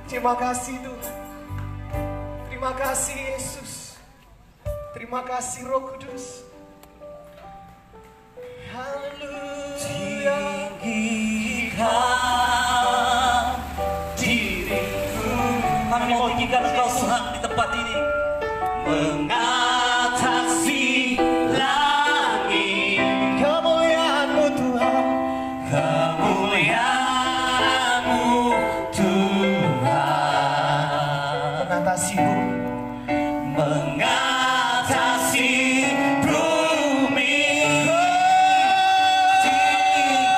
Terima kasih Tuhan. Terima kasih Yesus. Terima kasih Roh Kudus. Haleluya. Tinggikan diriku. Kami mau tinggikan Engkau Tuhan di tempat ini. Mengatasi langit. Kemuliaan-Mu Tuhan. Kemuliaan-Mu Tuhan. Mengatasi bumi. Mengatasi bumi. Tinggikan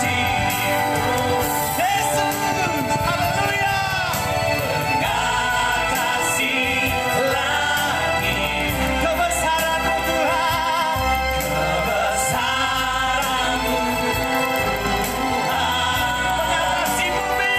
dirimu. Yesus, haleluya. Mengatasi langit. Kebesaran-Mu Tuhan. Kebesaran-Mu Tuhan. Mengatasi bumi.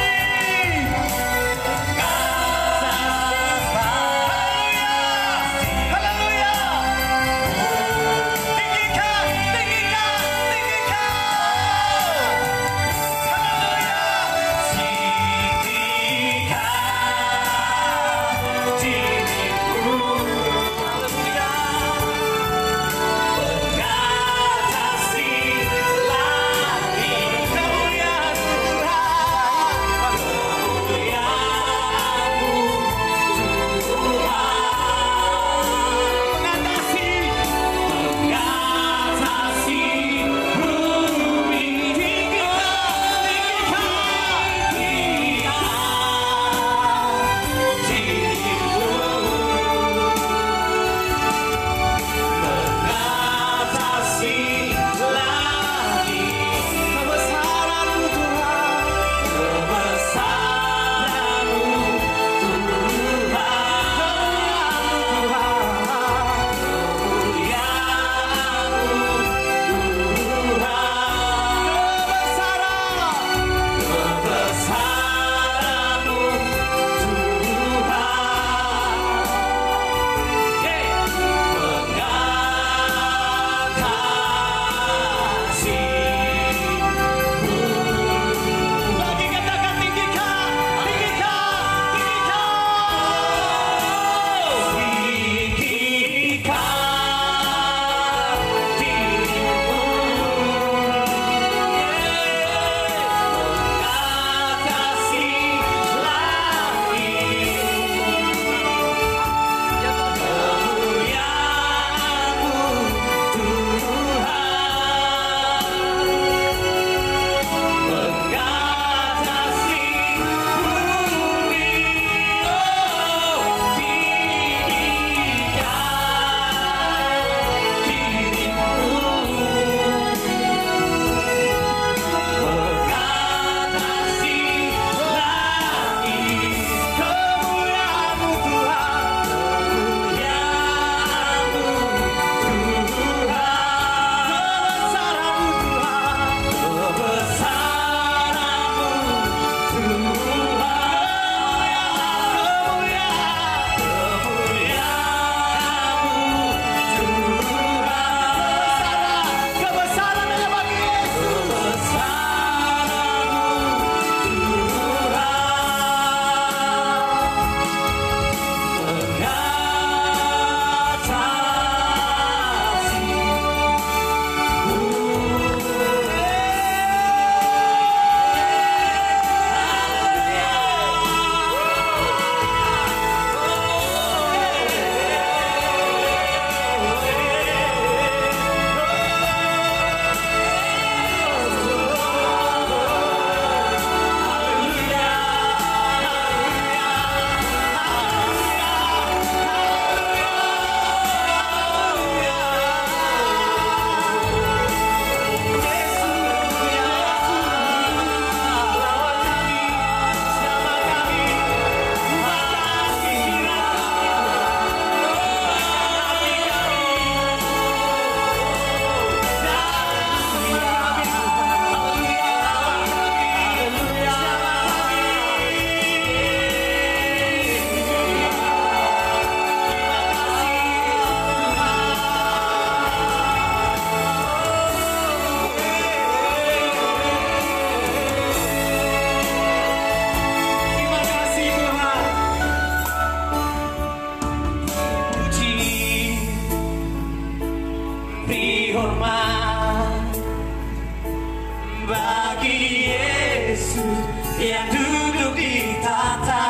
bagi Yesus yang duduk di tahta.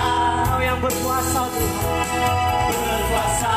Kau yang berkuasa Tuhan, berkuasa.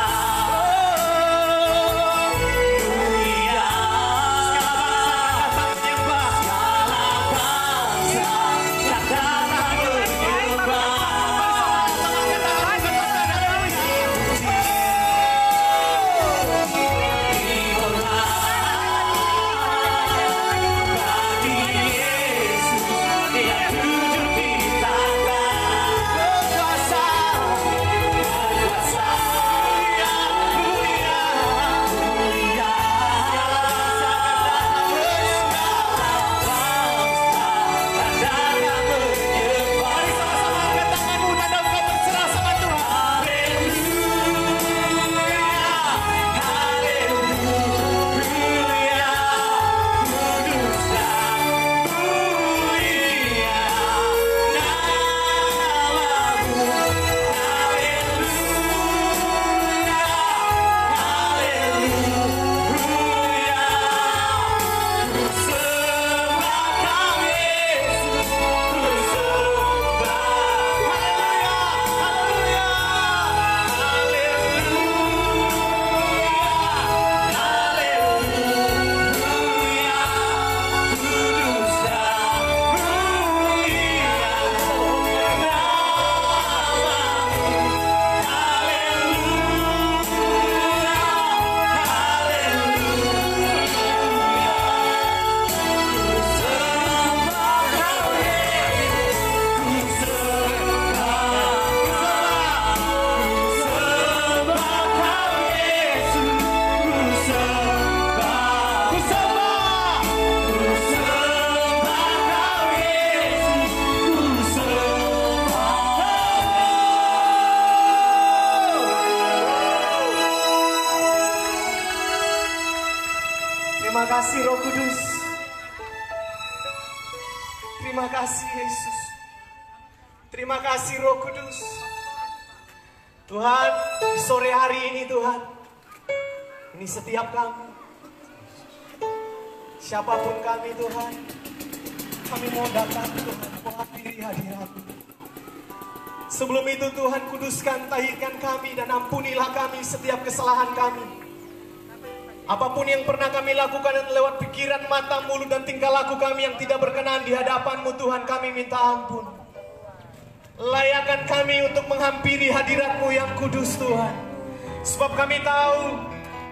Terima kasih Roh Kudus. Terima kasih Yesus. Terima kasih Roh Kudus. Tuhan, di sore hari ini Tuhan, ini setiap kami, siapapun kami Tuhan, kami mau datang Tuhan, menghampiri hadirat-Mu. Sebelum itu Tuhan, kuduskan, tahirkan kami dan ampunilah kami setiap kesalahan kami. Apapun yang pernah kami lakukan dan lewat pikiran, mata, mulut dan tingkah laku kami yang tidak berkenan di hadapan-Mu Tuhan, kami minta ampun. Layakkan kami untuk menghampiri hadirat-Mu yang kudus Tuhan. Sebab kami tahu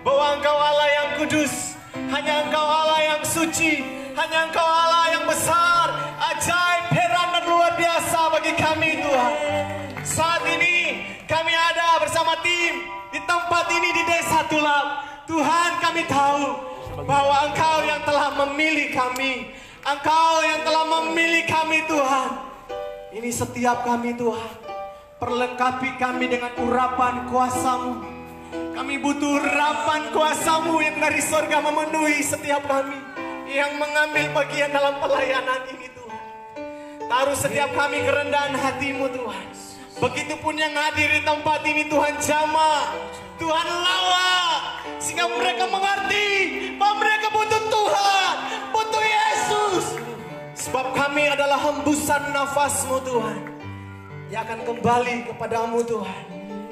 bahwa Engkau Allah yang kudus, hanya Engkau Allah yang suci, hanya Engkau Allah yang besar, ajaib, heran dan luar biasa bagi kami Tuhan. Saat ini kami ada bersama tim di tempat ini di Desa Tulap. Tuhan, kami tahu bahwa Engkau yang telah memilih kami. Engkau yang telah memilih kami Tuhan. Ini setiap kami Tuhan. Perlengkapi kami dengan urapan kuasa-Mu. Kami butuh urapan kuasa-Mu yang dari surga memenuhi setiap kami yang mengambil bagian dalam pelayanan ini Tuhan. Taruh setiap kami kerendahan hati-Mu Tuhan. Begitupun yang hadir di tempat ini Tuhan, jamah, Tuhan lawak, sehingga mereka mengerti bahwa mereka butuh Tuhan, butuh Yesus. Sebab kami adalah hembusan nafas-Mu Tuhan, yang akan kembali kepadamu Tuhan.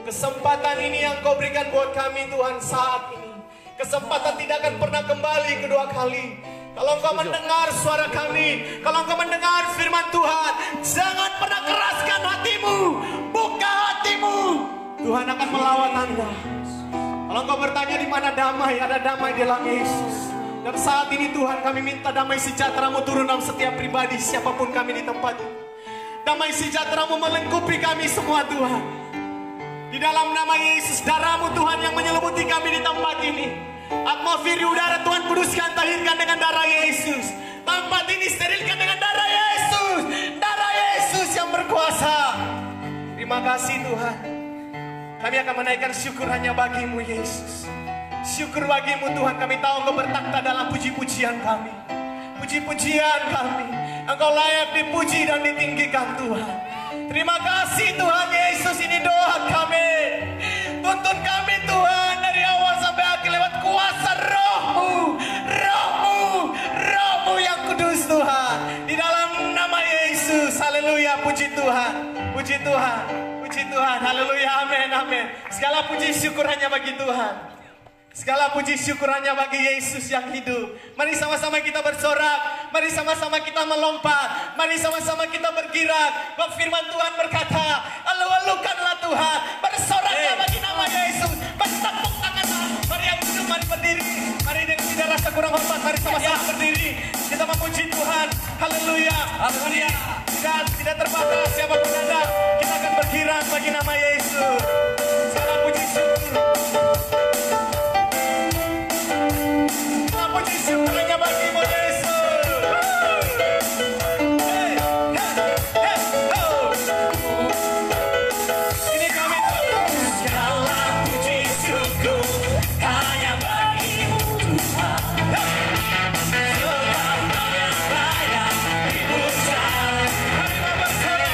Kesempatan ini yang Kau berikan buat kami Tuhan saat ini, kesempatan tidak akan pernah kembali kedua kali. Kalau Engkau mendengar suara kami, kalau Engkau mendengar firman Tuhan, jangan pernah keraskan hatimu, buka hatimu. Tuhan akan melawat Anda. Kalau Engkau bertanya di mana damai, ada damai dalam Yesus. Dan saat ini Tuhan, kami minta damai sejahtera-Mu turun dalam setiap pribadi, siapapun kami di tempat ini. Damai sejahtera-Mu melengkapi kami semua Tuhan. Di dalam nama Yesus, darah-Mu Tuhan yang menyelimuti kami di tempat ini. Atmosfer udara Tuhan kuduskan, tahirkan dengan darah Yesus. Tempat ini sterilkan dengan darah Yesus. Darah Yesus yang berkuasa. Terima kasih Tuhan. Kami akan menaikkan syukur hanya bagi-Mu Yesus. Syukur bagi-Mu Tuhan. Kami tahu Engkau bertakhta dalam puji-pujian kami. Puji-pujian kami. Engkau layak dipuji dan ditinggikan Tuhan. Terima kasih Tuhan Yesus, ini doa kami. Tuntun kami Tuhan dari awal sampai akhir lewat kuasa Roh-Mu, Roh-Mu, Roh-Mu yang kudus Tuhan. Haleluya, puji Tuhan. Puji Tuhan. Puji Tuhan. Haleluya, amin, amin. Segala puji syukur hanya bagi Tuhan. Segala puji syukur hanya bagi Yesus yang hidup. Mari sama-sama kita bersorak. Mari sama-sama kita melompat. Mari sama-sama kita bergerak. Sebab firman Tuhan berkata, alu-alukanlah Tuhan. Bersoraklah bagi nama Yesus. Bertepuk tanganlah. Mari yang duduk, mari berdiri. Mari dengan tidak rasa kurang hormat. Mari sama-sama berdiri. Kita memuji Tuhan. Haleluya. Haleluya. Tidak terbatas siapapun Anda. Kita akan bergerak bagi nama Yesus. Segala puji syukur. Puji syukur hanya bagimu Yesus. Hey, hey, oh. Ini kami segala puji syukur hanya bagimu Tuhan. Sebab Kau yang layak dipuja. Mari bersorak.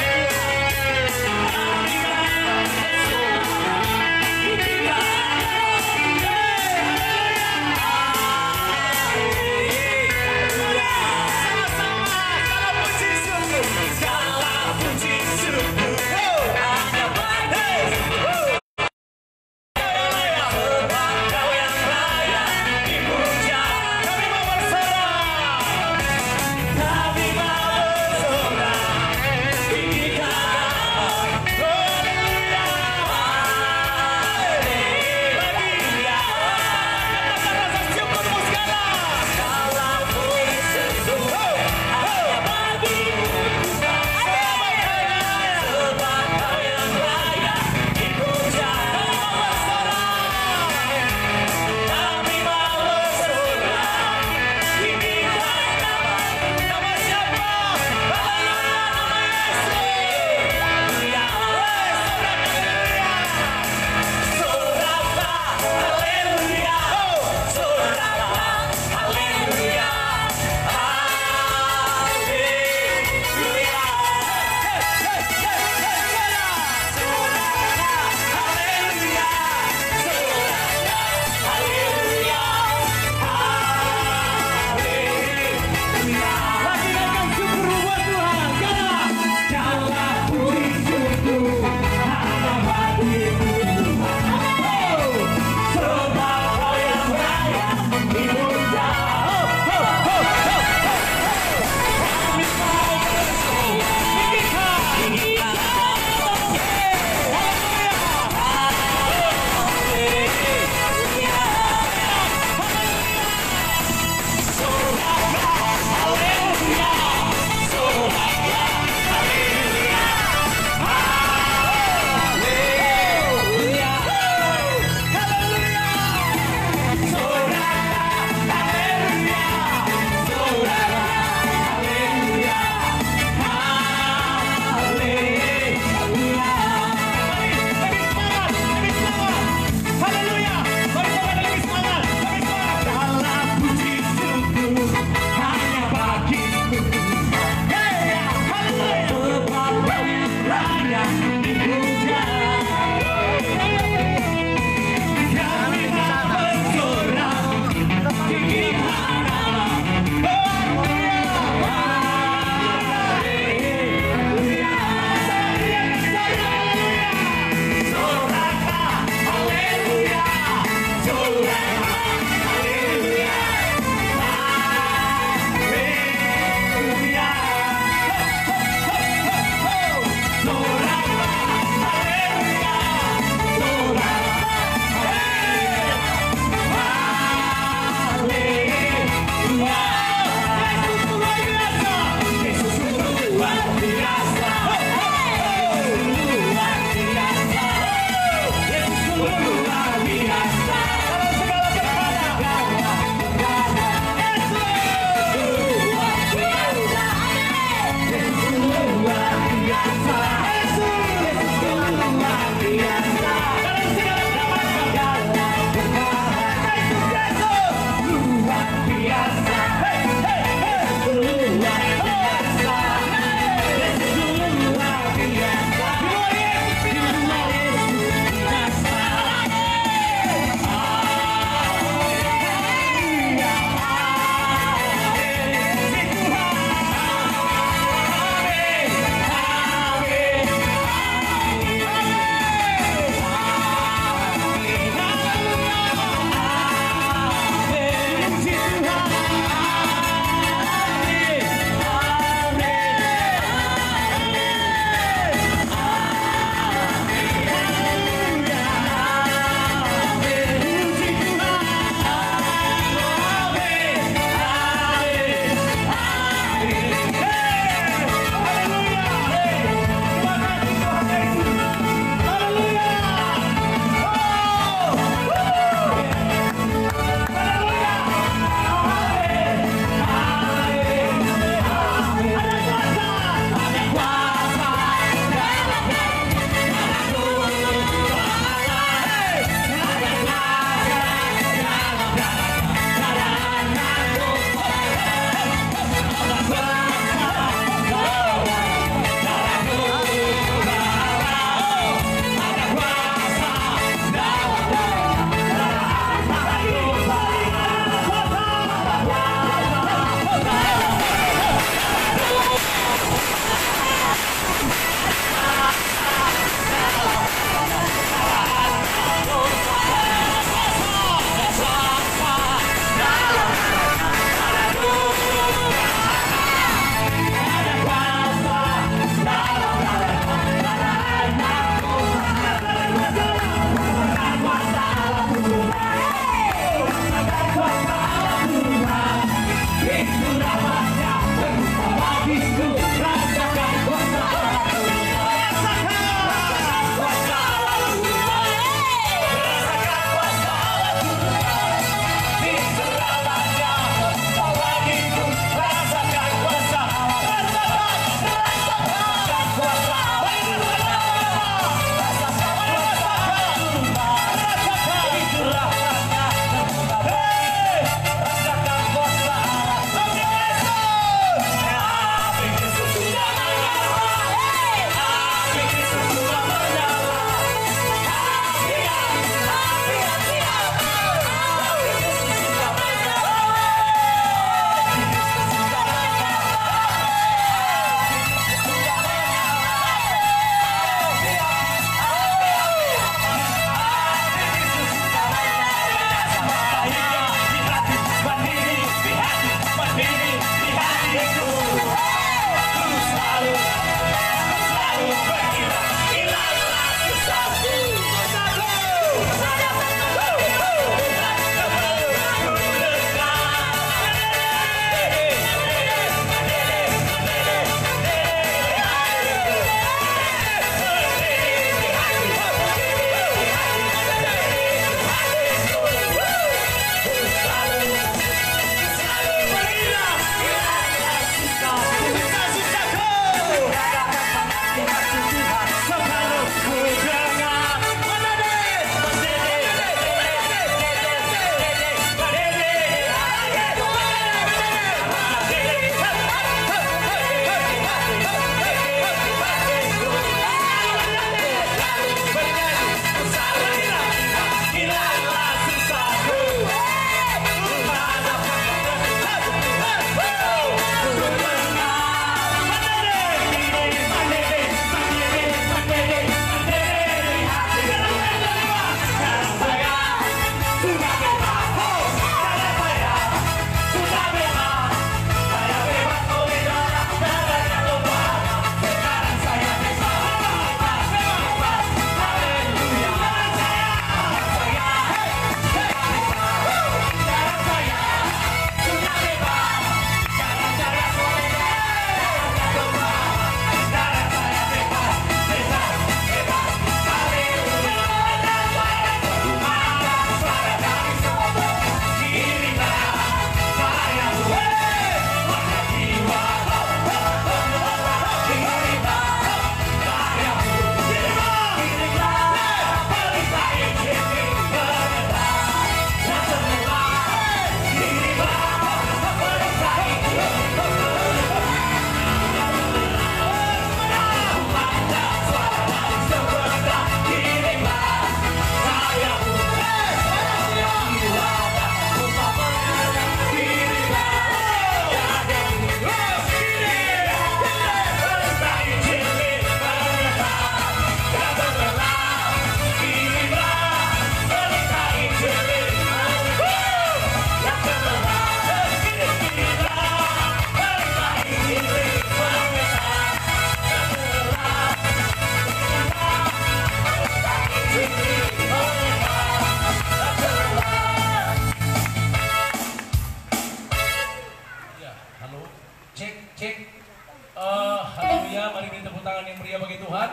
Haleluya, mari beri tepuk tangan yang meriah bagi Tuhan.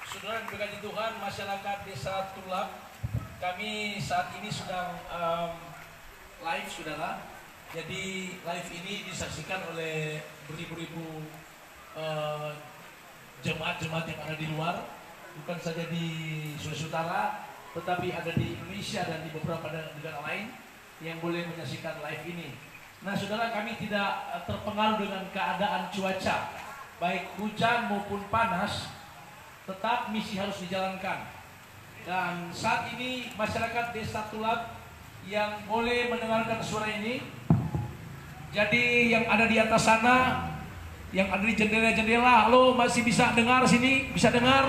Saudara yang diberkati Tuhan, masyarakat Desa Tulap, kami saat ini sedang live, saudara. Jadi live ini disaksikan oleh beribu-ribu jemaat-jemaat yang ada di luar, bukan saja di Sulawesi Utara, tetapi ada di Indonesia dan di beberapa negara lain yang boleh menyaksikan live ini. Nah, saudara, kami tidak terpengaruh dengan keadaan cuaca, baik hujan maupun panas, tetap misi harus dijalankan. Dan saat ini masyarakat Desa Tulap yang boleh mendengarkan suara ini, jadi yang ada di atas sana, yang ada di jendela-jendela, halo, masih bisa dengar sini, bisa dengar?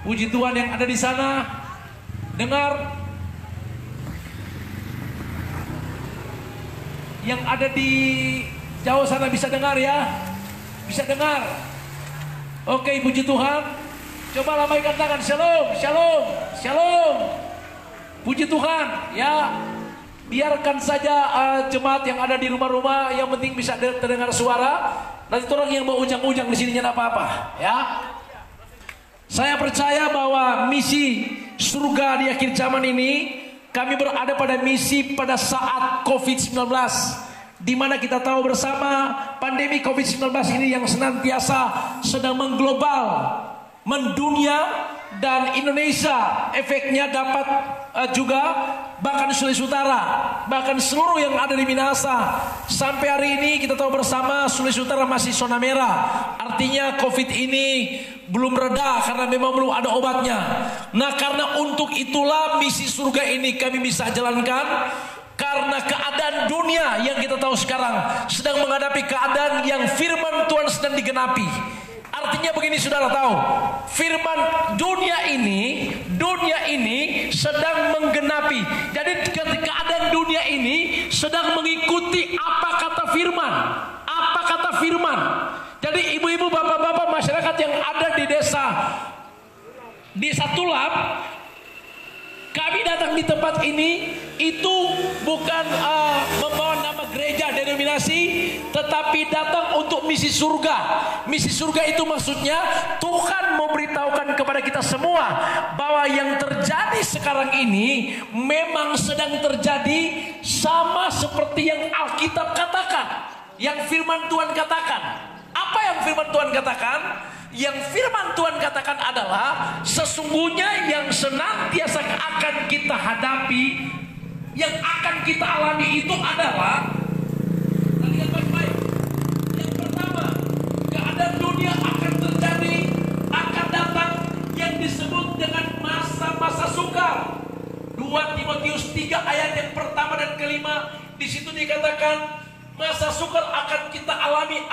Puji Tuhan. Yang ada di sana, dengar? Yang ada di jauh sana bisa dengar ya? Bisa dengar? Oke, puji Tuhan. Coba lambaikan tangan, shalom, shalom, shalom. Puji Tuhan, ya. Biarkan saja jemaat yang ada di rumah-rumah, yang penting bisa terdengar suara. Nanti orang yang mau ujang-ujang di sini tidak apa-apa, ya. Saya percaya bahwa misi surga di akhir zaman ini, kami berada pada misi pada saat COVID-19, di mana kita tahu bersama pandemi COVID-19 ini yang senantiasa sedang mengglobal, mendunia, dan Indonesia efeknya dapat juga, bahkan Sulawesi Utara, bahkan seluruh yang ada di Minahasa. Sampai hari ini kita tahu bersama Sulawesi Utara masih zona merah, artinya COVID ini belum reda karena memang belum ada obatnya. Nah, karena untuk itulah misi surga ini kami bisa jalankan, karena keadaan dunia yang kita tahu sekarang sedang menghadapi keadaan yang firman Tuhan sedang digenapi. Artinya begini, saudara tahu, firman dunia ini sedang menggenapi. Jadi keadaan dunia ini sedang mengikuti apa kata firman. Apa kata firman. Jadi ibu-ibu, bapak-bapak, masyarakat yang ada di Desa Tulap, kami datang di tempat ini itu bukan membawa nama gereja denominasi, tetapi datang untuk misi surga. Misi surga itu maksudnya Tuhan memberitahukan kepada kita semua bahwa yang terjadi sekarang ini memang sedang terjadi sama seperti yang Alkitab katakan, yang firman Tuhan katakan. Apa yang firman Tuhan katakan? Yang firman Tuhan katakan adalah sesungguhnya yang senantiasa akan kita hadapi, yang akan kita alami itu adalah, lihat baik-baik. Yang pertama, keadaan dunia akan terjadi, akan datang yang disebut dengan masa-masa sukar. 2 Timotius 3 ayat yang pertama dan kelima, di situ dikatakan masa sukar akan kita alami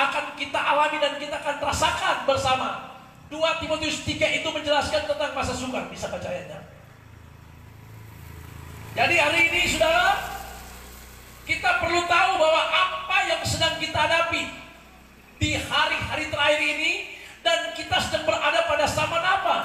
dan kita akan rasakan bersama. 2 Timotius 3 itu menjelaskan tentang masa sukar. Bisa baca ayatnya. Jadi hari ini, saudara, kita perlu tahu bahwa apa yang sedang kita hadapi di hari-hari terakhir ini, dan kita sedang berada pada zaman apa?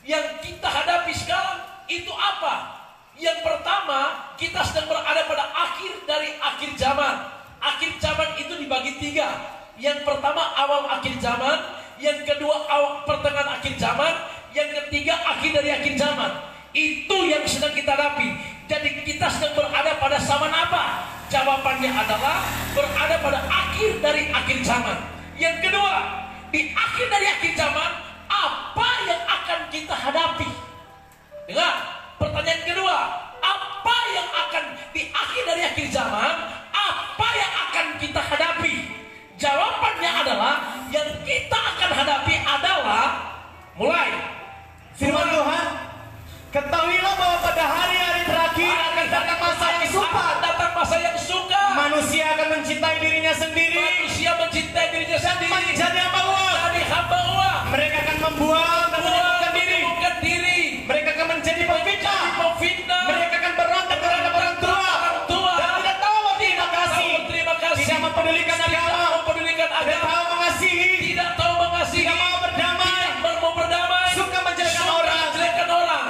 Yang kita hadapi sekarang itu apa? Yang pertama, kita sedang berada pada akhir dari akhir zaman. Akhir zaman itu dibagi 3. Yang pertama awal akhir zaman, yang kedua awal pertengahan akhir zaman, yang ketiga akhir dari akhir zaman. Itu yang sedang kita hadapi. Jadi kita sedang berada pada zaman apa? Jawabannya adalah berada pada akhir dari akhir zaman. Yang kedua, di akhir dari akhir zaman, apa yang akan kita hadapi? Dengar, pertanyaan kedua, apa yang akan di akhir dari akhir zaman? Apa yang akan kita hadapi? Jawabannya adalah yang kita akan hadapi adalah mulai Firman Tuhan, ketahuilah bahwa pada hari-hari terakhir akan datang masa yang sukar. Datang masa yang sukar. Manusia akan mencintai dirinya sendiri. Manusia mencintai dirinya sendiri. Menjadi hamba uang. Jadi hamba uang. Mereka akan membuang dan menyibukkan diri. Mereka akan menjadi pemfitnah. Mereka akan berontak terhadap orang tua. Dan tidak tahu terima kasih. Tidak mempedulikan agama. Tidak tahu mengasihi. Tidak mau berdamai. Suka menjelekan orang.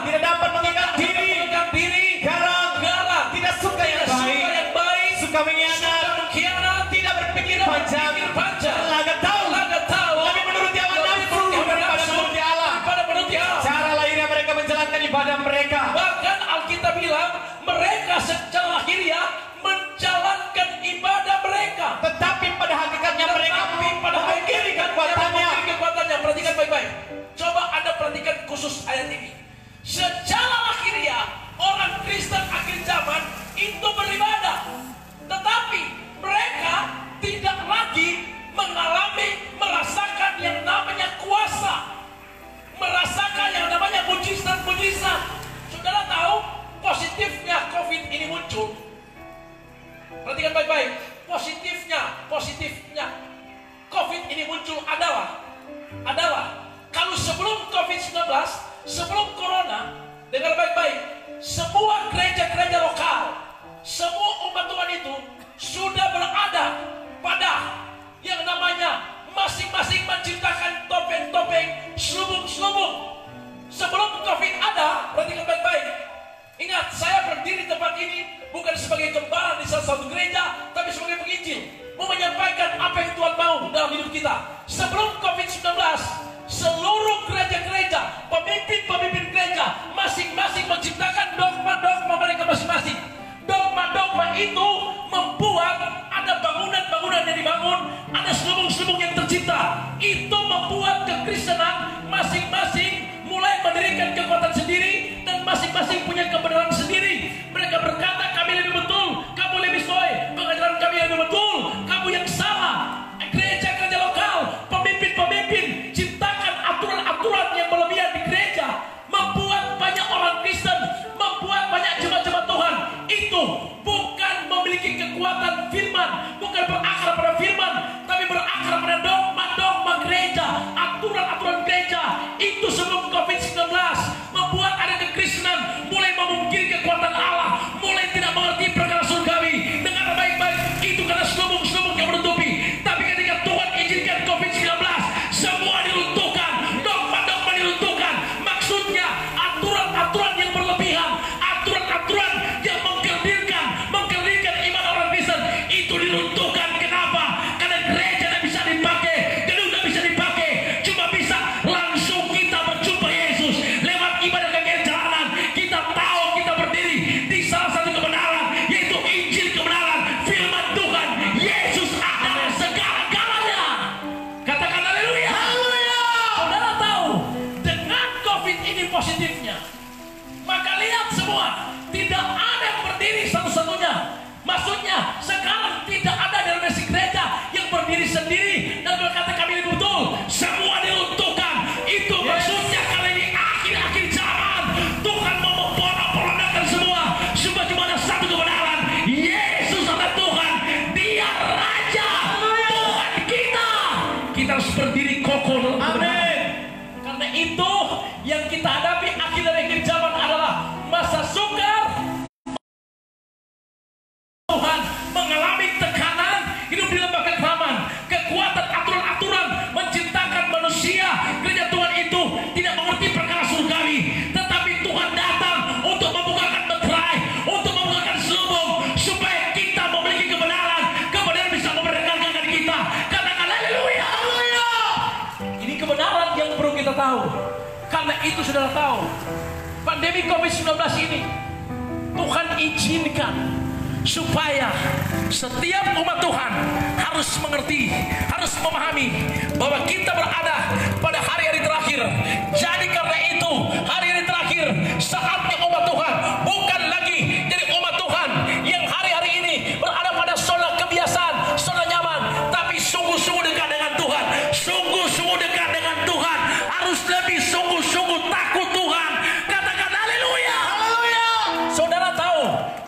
Tidak dapat mengingat diri. Garang. Tidak suka yang baik. Suka mengkhianat. Tidak berpikir panjang. Berlagak bergelisah. Saudara tahu positifnya COVID ini muncul. Perhatikan baik-baik. Positifnya COVID ini muncul adalah kalau sebelum COVID-19, sebelum Corona, dengar baik-baik, semua gereja-gereja lokal, semua umat Tuhan itu sudah berada pada yang namanya masing-masing menciptakan topeng-topeng, selubung-selubung. Sebelum COVID ada, perhatikan baik-baik. Ingat, saya berdiri di tempat ini bukan sebagai gembala di salah satu gereja, tapi sebagai penginjil, mau menyampaikan apa yang Tuhan mau dalam hidup kita. Sebelum COVID-19, seluruh gereja-gereja, pemimpin-pemimpin gereja, masing-masing menciptakan dogma-dogma mereka masing-masing. Dogma-dogma itu membuat ada bangunan-bangunan yang dibangun, ada selubung-selubung yang tercipta. Itu membuat kekristenan masing-masing mulai mendirikan kekuatan sendiri dan masing-masing punya kebenaran sendiri. Mereka berkata, kami lebih betul, kamu lebih soy, pengajaran kami lebih betul, kamu yang salah. Gereja-gereja lokal, pemimpin-pemimpin ciptakan aturan-aturan yang berlebihan di gereja, membuat banyak orang Kristen, membuat banyak jemaat-jemaat Tuhan itu bukan memiliki kekuatan firman, bukan berakar pada firman, tapi berakar pada dogma-dogma gereja, aturan-aturan gereja. Itu sebelum COVID-19 membuat ada kekristenan mulai memungkiri kekuatan Allah, mulai tidak mengerti perkara surgawi. Dengar baik-baik, itu karena selubung-selubung yang menutupi. Tapi ketika Tuhan izinkan COVID-19, semua diruntuhkan, dogma-dogma diruntuhkan. Maksudnya aturan-aturan yang berlebihan, aturan-aturan yang mengkerdilkan iman orang Kristen itu diruntuhkan. Kenapa? Karena gereja tidak bisa dipakai, gedung tidak bisa dipakai, cuma bisa langsung kita berjumpa Yesus lewat ibadah kekayaan jalanan. Kita tahu kita berdiri di salah satu kebenaran, yaitu Injil kebenaran, firman Tuhan. Yesus adalah segala-galanya. Katakan haleluya. Saudara tahu, dengan COVID ini positifnya, maka lihat semua, tidak ada yang berdiri satu-satunya. Maksudnya sekarang tidak ada denominasi gereja yang berdiri sendiri dan berkata kami lebih betul. Semua diruntuhkan. Itu maksudnya kali ini akhir-akhir zaman Tuhan mau memporak-porandakan semua. Supaya cuma ada satu kebenaran, Yesus adalah Tuhan. Dia Raja, Tuhan kita. Kita harus berdiri kokoh dalam kebenaran. Karena itu yang kita hadapi akhir dari akhir zaman adalah masa sukar. Tuhan mengalami tekanan, hidup di lembah kekelaman, kekuatan aturan-aturan menciptakan manusia. Gereja Tuhan itu tidak mengerti perkara surgawi, tetapi Tuhan datang untuk membukakan meterai, untuk membukakan selubung, supaya kita memiliki kebenaran. Kebenaran bisa memerdekakan kita. Katakan haleluya. Ini kebenaran yang perlu kita tahu. Karena itu saudara tahu, pandemi COVID-19 ini Tuhan izinkan supaya setiap umat Tuhan harus mengerti, harus memahami bahwa kita berada pada hari-hari terakhir. Jadi karena itu hari-hari terakhir saatnya umat Tuhan bukan lagi jadi umat Tuhan yang hari-hari ini berada pada zona kebiasaan, zona nyaman, tapi sungguh-sungguh dekat dengan Tuhan, sungguh-sungguh dekat dengan Tuhan, harus lebih sungguh-sungguh takut Tuhan. Katakan haleluya. Saudara tahu,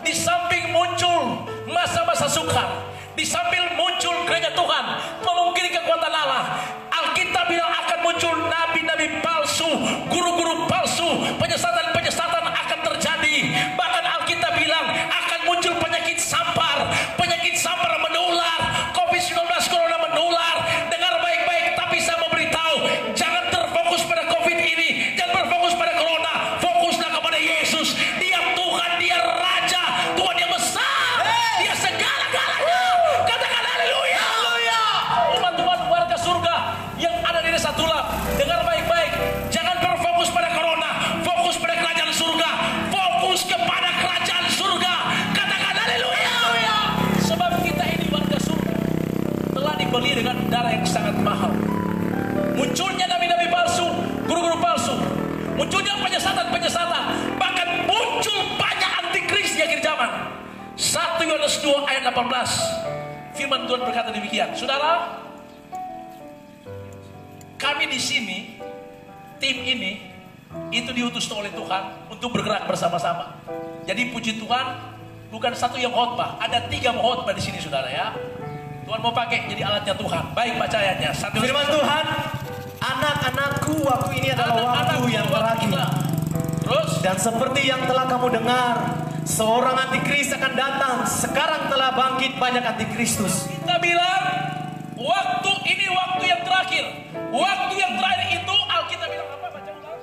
di samping muncul masa-masa sukar, di samping muncul gereja Tuhan memungkiri kekuatan Allah, Alkitab bilang akan muncul nabi-nabi palsu, guru-guru palsu, penyesatan-penyesatan akan terjadi. Bahkan Alkitab bilang akan muncul penyakit sampar menular, COVID-19, corona menular. Dengar baik-baik, tapi saya memberitahu, jangan terfokus pada COVID ini, jangan berfokus pada corona, fokuslah kepada Yesus. Dia Tuhan, dia Raja, Tuhan yang besar, dia segala-galanya. Katakan haleluya. Umat Tuhan, warga surga yang ada di desa Tulap, dengar baik-baik, jangan berfokus pada corona, fokus pada kerajaan surga, fokus kepada kerajaan surga. Katakan haleluya. Sebab kita ini warga surga telah dibeli dengan darah yang sangat mahal. Munculnya nabi-nabi palsu, guru-guru palsu, munculnya penyesatan-penyesatan, bahkan muncul banyak antikris di akhir zaman. 1 Yohanes 2 ayat 18, firman Tuhan berkata demikian. Saudara, kami di sini, tim ini itu diutus oleh Tuhan untuk bergerak bersama-sama. Jadi puji Tuhan, bukan satu yang khotbah, ada 3 khotbah di sini saudara ya. Tuhan mau pakai jadi alatnya Tuhan. Baik, baca ayatnya. Firman Tuhan, anak-anakku, waktu ini adalah waktu yang terakhir. Terus, dan seperti yang telah kamu dengar, seorang antikris akan datang. Sekarang telah bangkit banyak antikristus. kita bilang waktu ini waktu yang terakhir. Waktu yang terakhir itu Alkitab bilang apa? Baca ulang.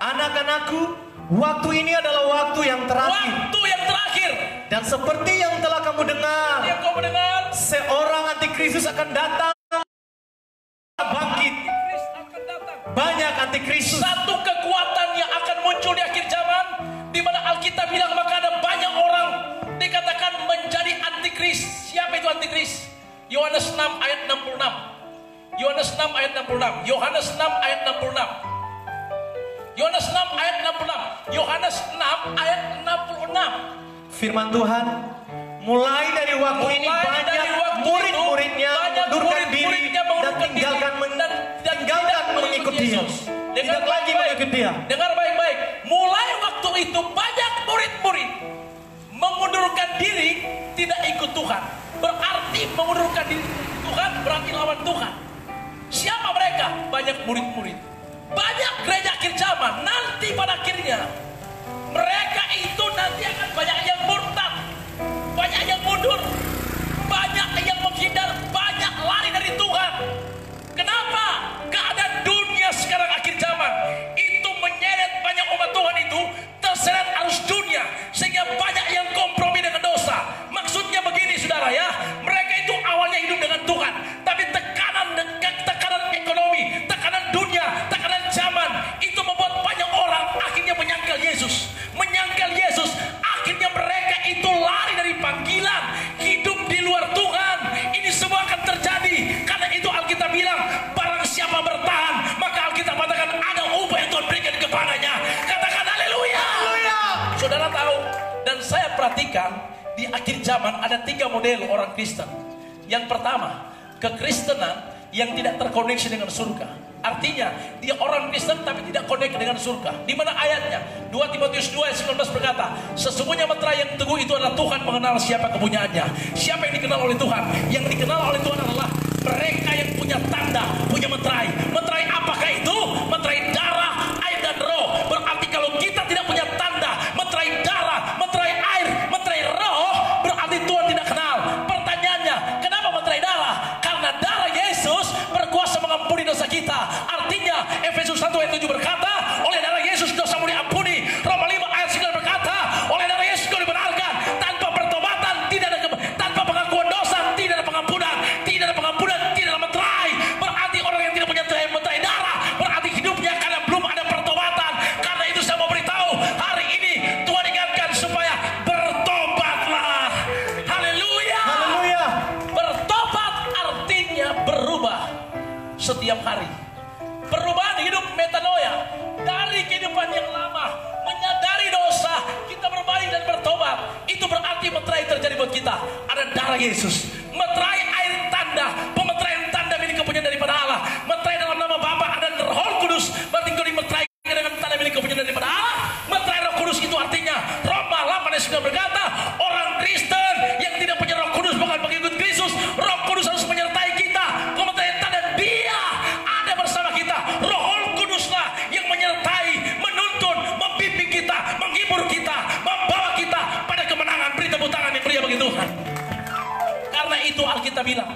Anak-anakku, waktu ini adalah waktu yang terakhir. Waktu yang terakhir. Dan seperti yang telah kamu dengar, Yang kau mendengar, seorang antikristus akan datang. Bangkit Antikris akan datang. banyak antikristus. Satu kekuatan yang akan muncul di akhir zaman, di mana Alkitab bilang maka ada banyak orang dikatakan menjadi antikris. Siapa itu antikris? Yohanes 6 ayat 66. Yohanes 6 ayat 66. Yohanes 6 ayat 66. Yohanes 6 ayat 66. Yohanes 6 ayat 66. Firman Tuhan, mulai dari waktu ini banyak murid-muridnya mengundurkan diri dan tinggalkan mengikut dia. Tidak lagi mengikut dia. Dengar baik-baik. Mulai waktu itu banyak murid-murid mengundurkan diri, tidak ikut Tuhan. Berarti mengundurkan diri Tuhan berarti lawan Tuhan. Siapa mereka? Banyak murid-murid. Banyak gereja akhir zaman. Nanti pada akhirnya mereka itu nanti akan banyak yang murtad, banyak yang mundur, banyak yang menghindar, banyak lari dari Tuhan. Kenapa? Keadaan dunia sekarang akhir zaman itu menyeret banyak umat Tuhan itu terseret arus dunia, sehingga banyak yang kompromi dengan dosa. Maksudnya begini saudara ya, mereka itu awalnya hidup dengan Tuhan, tapi tekanan ekonomi, tekanan dunia, tekanan zaman itu membuat banyak orang akhirnya menyangkal Yesus. Akhirnya mereka itu lari dari panggilan, hidup di luar Tuhan. Ini semua akan terjadi. Karena itu Alkitab bilang, barang siapa bertahan, maka Alkitab katakan ada upah yang Tuhan berikan kepadanya. Katakan haleluya. Saudara tahu, dan saya perhatikan di akhir zaman ada 3 model orang Kristen. Yang pertama, kekristenan yang tidak terkoneksi dengan surga. Artinya dia orang Kristen tapi tidak connect dengan surga. Di mana ayatnya? 2 Timotius 2 ayat 19 berkata, sesungguhnya meterai yang teguh itu adalah Tuhan mengenal siapa kepunyaannya. Siapa yang dikenal oleh Tuhan? Yang dikenal oleh Tuhan adalah mereka yang punya tanda, punya meterai. Meterai apakah itu? Meterai darah, air dan roh. Berarti kalau kita tidak punya tanda, meterai darah, meterai air, meterai roh, berarti Tuhan tidak kenal. Pertanyaannya, kenapa meterai darah? Karena darah Yesus berkuasa mengampuni dosa kita. Artinya Efesus 1 ayat 7 berkata, oleh darah Yesus dosamu diampuni. Roma 5 ayat 9 berkata, oleh darah Yesus kau dibenarkan. Tanpa pertobatan tidak ada tanpa pengakuan dosa tidak ada pengampunan. Tidak ada pengampunan, tidak ada meterai. Berarti orang yang tidak punya meterai darah, berarti hidupnya karena belum ada pertobatan. Karena itu saya mau beritahu hari ini Tuhan ingatkan supaya bertobatlah. Haleluya. Bertobat artinya berubah setiap hari. Perubahan hidup metanoia dari kehidupan yang lama, menyadari dosa, kita berbalik dan bertobat. Itu berarti meterai terjadi buat kita. Ada darah Yesus, meterai air tanda, pemeteraian tanda milik kepunyaan daripada Allah. Meterai dalam nama Bapa dan Roh Kudus, berarti kau dimeterai dengan tanda milik kepunyaan daripada Allah. Meterai Roh Kudus itu artinya Roma 8 ayat 9 berkata, orang Kristen yang tidak punya Roh Kudus bukan pengikut Kristus. Roh Kudus harus menyertai kita. Pemeteraian tanda Dia ada bersama kita. Roh Kuduslah yang menyertai, menuntun, membimbing kita, menghibur kita, membawa kita pada kemenangan. Beri tepuk tangan yang meriah bagi Tuhan. Karena itu Alkitab bilang,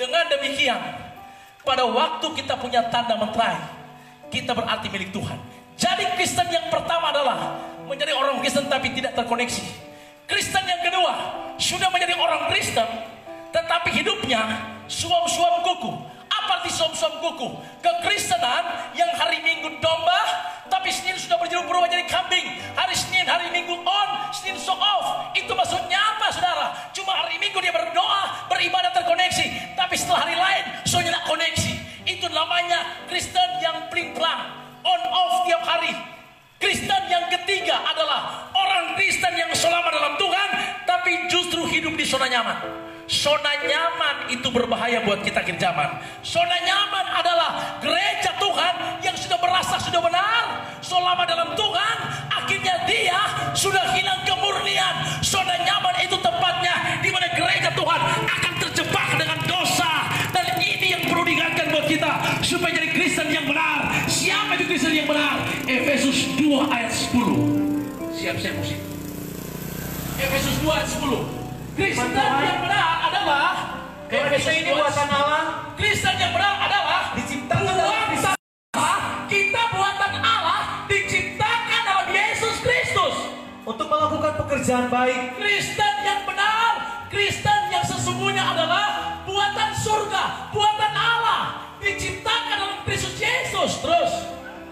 dengan demikian pada waktu kita punya tanda meterai, kita berarti milik Tuhan. Jadi Kristen yang pertama adalah menjadi orang Kristen tapi tidak terkoneksi. Kristen yang kedua sudah menjadi orang Kristen tetapi hidupnya suam-suam kuku. Apa arti suam-suam kuku? Kekristenan yang hari Minggu domba, tapi Senin sudah berubah jadi kambing. Hari Senin, hari Minggu on, Senin show off. Itu maksudnya apa saudara? Cuma hari Minggu dia berdoa, beribadah terkoneksi, tapi setelah hari lain soalnya tidak koneksi. Itu namanya Kristen yang pling-plang, on off tiap hari. Kristen yang ketiga adalah orang Kristen yang selama dalam Tuhan, tapi justru hidup di zona nyaman. Zona nyaman itu berbahaya buat kita akhir zaman. Zona nyaman adalah gereja Tuhan yang sudah berasa sudah benar, lama dalam Tuhan, akhirnya dia sudah hilang kemurnian. Zona nyaman itu tempatnya di mana gereja Tuhan akan terjebak dengan dosa. Dan ini yang perlu diingatkan buat kita supaya jadi Kristen yang benar. Siapa itu Kristen yang benar? Efesus 2 ayat 10. Siap-siap musik. Efesus 2 ayat 10. Kristen yang benar adalah Efesus ini buatan Allah. Kristen yang benar adalah Diciptakan dalam buatan Allah. Kita buatan Allah, diciptakan dalam Yesus Kristus untuk melakukan pekerjaan baik. Kristen yang benar, Kristen yang sesungguhnya adalah buatan surga, buatan Allah, diciptakan dalam Kristus Yesus. Terus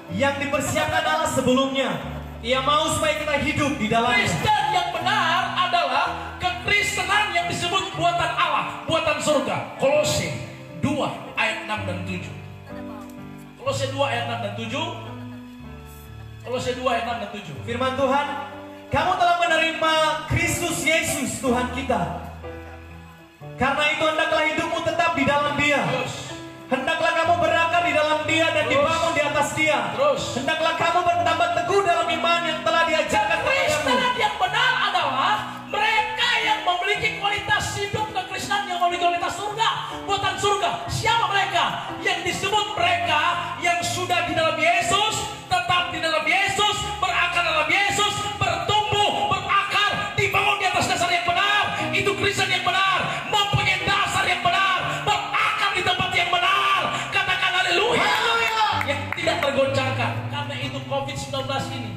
Yang dipersiapkan Allah sebelumnya. Ia mau supaya kita hidup di dalamnya. Kristen yang benar adalah kekristenan yang disebut buatan Allah, buatan surga. Kolose 2 ayat 6 dan 7. Kolose 2 ayat 6 dan 7. Kolose 2 ayat 6 dan 7. Firman Tuhan, kamu telah menerima Kristus Yesus Tuhan kita. Karena itu hendaklah hidupmu tetap di dalam Dia. Terus, Hendaklah kamu berakar di dalam Dia dan dibangun di atas Dia. terus. Hendaklah kamu bertambah teguh dalam iman yang telah diajarkan kepadamu. Kekristenan yang benar adalah mereka yang memiliki kualitas hidup kekristenan yang memiliki kualitas surga, buatan surga. Siapa mereka? Yang disebut mereka yang sudah di dalam Yesus, tetap di dalam Yesus, berakar dalam Yesus, bertumbuh, berakar, dibangun di atas dasar yang benar. Itu Kristen yang benar, mempunyai dasar yang benar, berakar di tempat yang benar. Katakan haleluya. Yang tidak tergoncangkan. Karena itu COVID-19 ini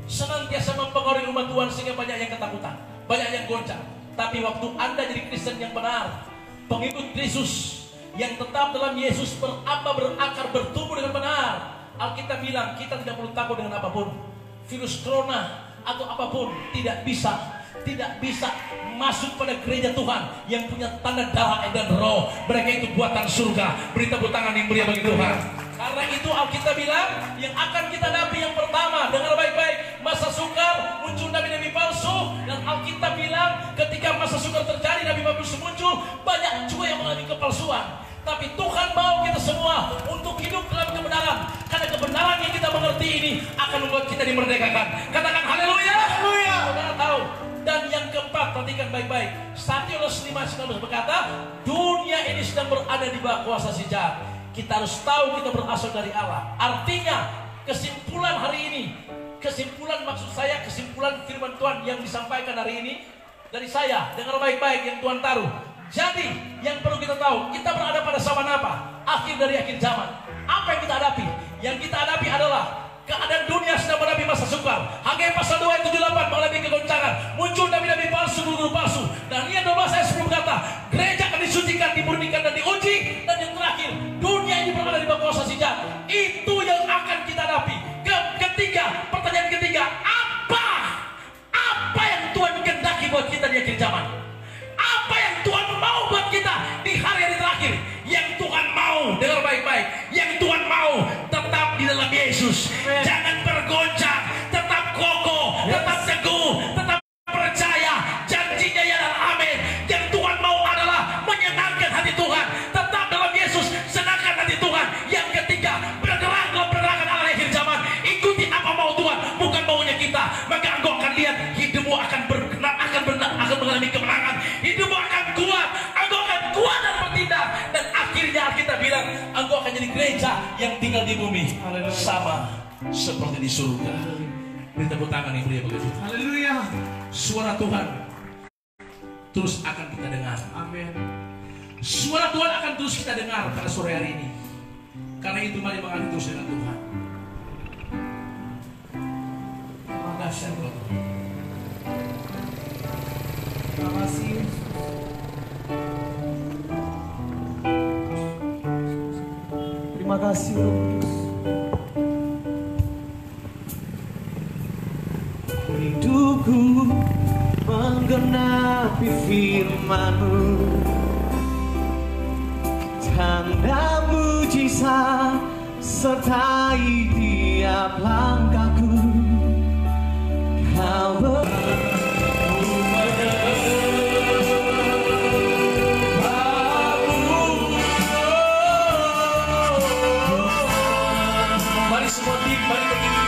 senantiasa mempengaruhi umat Tuhan sehingga banyak yang ketakutan, banyak yang goncang. Tapi waktu Anda jadi Kristen yang benar, pengikut Kristus yang tetap dalam Yesus, berakar, bertumbuh dengan benar, Alkitab bilang kita tidak perlu takut dengan apapun. Virus corona atau apapun tidak bisa masuk pada gereja Tuhan yang punya tanda darah dan roh. Mereka itu buatan surga. Beri tepuk tangan yang mulia bagi Tuhan. Karena itu Alkitab bilang yang akan kita hadapi yang pertama, dengar baik-baik, masa sukar, muncul nabi-nabi palsu. Dan Alkitab bilang ketika masa sukar terjadi, nabi palsu muncul, banyak juga yang mengalami kepalsuan. Tapi Tuhan mau kita semua untuk hidup dalam kebenaran. Karena kebenaran yang kita mengerti ini akan membuat kita dimerdekakan. Katakan haleluya. Haleluya. Saudara tahu. Dan yang keempat, perhatikan baik-baik. 1 Yohanes 5:19 berkata, dunia ini sedang berada di bawah kuasa si jahat. Kita harus tahu kita berasal dari Allah. Artinya, kesimpulan hari ini, kesimpulan maksud saya, kesimpulan firman Tuhan yang disampaikan hari ini dari saya, dengar baik-baik yang Tuhan taruh. Jadi, yang perlu kita tahu, kita berada pada zaman apa? Akhir dari akhir zaman. Apa yang kita hadapi? Yang kita hadapi adalah keadaan dunia sedang menghadapi masa sukar. Hagai pasal 2 ayat 78 mengalami kegoncangan. Muncul nabi-nabi palsu, guru palsu. Dan Daniel 12 ayat 10 berkata, gereja akan disucikan, dimurnikan dan diuji. Dan yang terakhir, dunia ini berada di bawah kuasa si jahat. Itu yang akan kita hadapi. Ketiga, pertanyaan ketiga, apa yang Tuhan kehendaki buat kita di akhir zaman? Apa yang Tuhan mau buat kita di hari-hari terakhir? Yang Tuhan mau, dengar baik-baik, yang Tuhan mau tetap di dalam Yesus. Jangan bergoncang, tetap kokoh, tetap teguh, tetap percaya. Janjinya ya dan amin. Yang Tuhan mau adalah menyenangkan hati Tuhan. Tetap dalam Yesus, senangkan hati Tuhan. Yang ketiga, bergerak dalam pergerakan Allah akhir zaman. Ikuti apa mau Tuhan, bukan maunya kita. Maka engkau akan lihat hidupmu akan mengalami kemenangan. Hidupmu akan kuat, engkau akan kuat dan bertindak. Dan akhirnya kita bilang, engkau akan jadi gereja yang tinggal di bumi. Sama seperti di surga. Beri tepuk tangan yang mulia bagi Tuhan. Haleluya. Suara Tuhan terus akan kita dengar. Amin. Suara Tuhan akan terus kita dengar pada sore hari ini. Karena itu mari mengalir terus dengan Tuhan. Terima kasih Tuhan. Terima kasih. Terima kasih Roh Kudus. Hidupku menggenapi firman-Mu, tanda mujizat sertai tiap langkahku. Kau Mari semua tim, mari berdiri.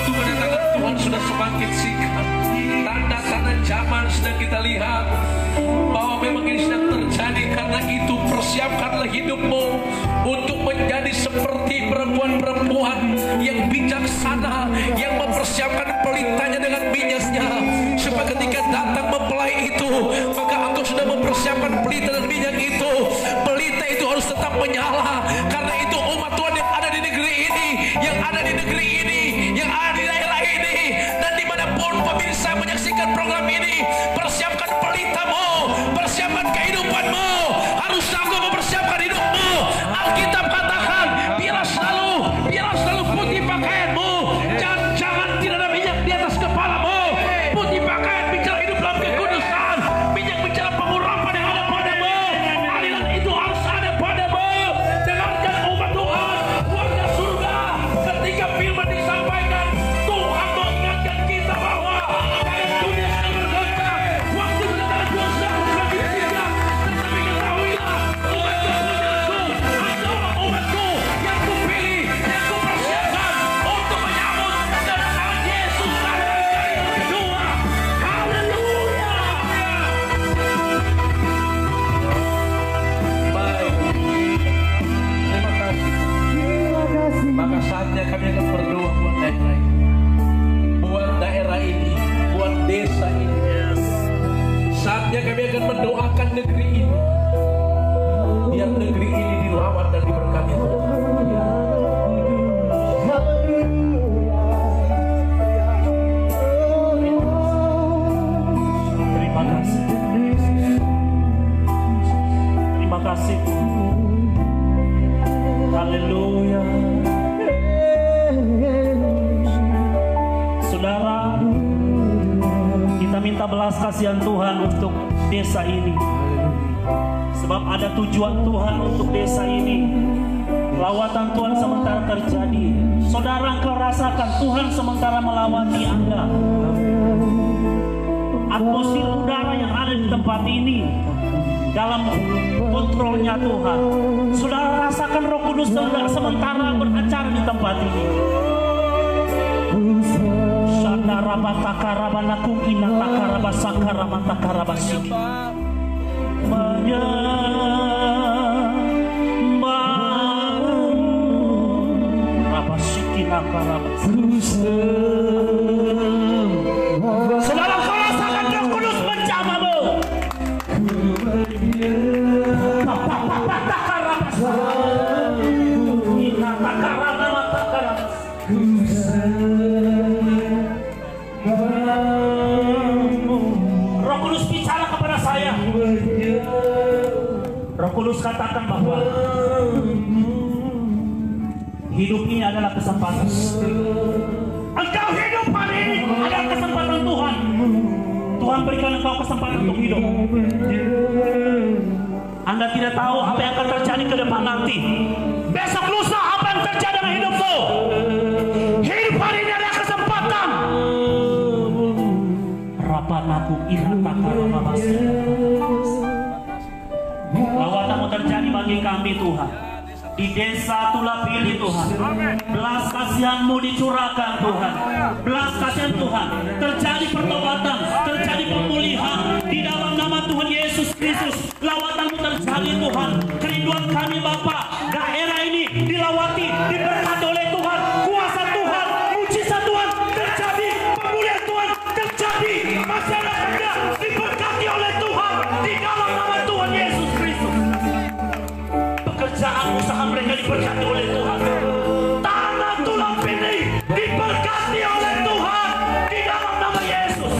waktu kedatangan Tuhan sudah semakin singkat. Tanda-tanda zaman sedang kita lihat bahwa memang ini sedang terjadi. Karena itu persiapkanlah hidupmu untuk menjadi seperti perempuan-perempuan yang bijaksana, yang mempersiapkan pelitanya dengan minyaknya, supaya ketika datang mempelai itu, maka engkau sudah mempersiapkan pelita dan minyak itu. Pelita itu harus tetap menyala. Karena itu umat Tuhan yang ada di negeri ini, yang ada di negeri ini, yang ada di daerah ini, dan dimanapun pemirsa menyaksikan program ini, persiapkan pelitamu, persiapkan kehidupanmu. Harus sanggup mempersiapkan hidupmu. Alkitab katakan, biarlah selalu putih pakaianmu, jangan tidak ada minyak di atas kepalamu. Putih pakaian bicara hidup dalam kekudusan, minyak bicara pengurapan yang ada padamu. Aliran itu harus ada padamu. Dengarkan umat Tuhan, warga surga, ketika firman disampaikan, Tuhan mengingatkan kita bahwa dalam dunia sedang bergoncang, waktu kedatangan Tuhan sedang semakin singkat. Tetapi ketahuilah, umatku yang kupilih, yang kupersiapkan untuk menyambut kedatangan Yesus pada kali yang kedua. Haleluya. Baik, terima kasih. Maka saatnya kami akan berdoa buat daerah ini, buat desa ini. Saatnya kami akan mendoakan negeri ini, biar negeri ini dilawat dan diberkati Tuhan. Terima kasih. Terima kasih. Haleluya. Saudara, kita minta belas kasihan Tuhan untuk desa ini. Sebab ada tujuan Tuhan untuk desa ini. Lawatan Tuhan sementara terjadi. Saudara, engkau rasakan Tuhan sementara melawati Anda. Atmosfer udara yang ada di tempat ini dalam kontrolnya Tuhan. Saudara rasakan Roh Kudus sementara beracara di tempat ini. Sandarabatakarabanakung inatakarabasakaramatakarabasin. Saudara, kau rasakan Roh Kudus menjamamu. Roh Kudus bicara kepada saya. Roh Kudus katakan bahwa hidup ini adalah kesempatan. Engkau hidup hari ini adalah kesempatan Tuhan. Tuhan berikan engkau kesempatan untuk hidup. Anda tidak tahu apa yang akan terjadi ke depan nanti. Besok lusa apa yang terjadi dengan hidupmu. Hidup hari ini adalah kesempatan. Rapanaku iratakarabasin. Lawatanmu terjadi bagi kami Tuhan. Di desa Tulapili Tuhan, belas kasihan-Mu dicurahkan Tuhan, belas kasihan Tuhan, terjadi pertobatan, terjadi pemulihan di dalam nama Tuhan Yesus Kristus. Lawatan-Mu terjadi Tuhan, kerinduan kami Bapa, daerah ini dilawati, diberkati oleh Tuhan, kuasa Tuhan, mujizat Tuhan terjadi, pemulihan Tuhan terjadi, masyarakatnya diberkati oleh Tuhan di dalam nama Tuhan Yesus Kristus. Pekerjaan usaha mereka diberkati oleh Tuhan. Tanah Tulapili diberkati oleh Tuhan di dalam nama Yesus.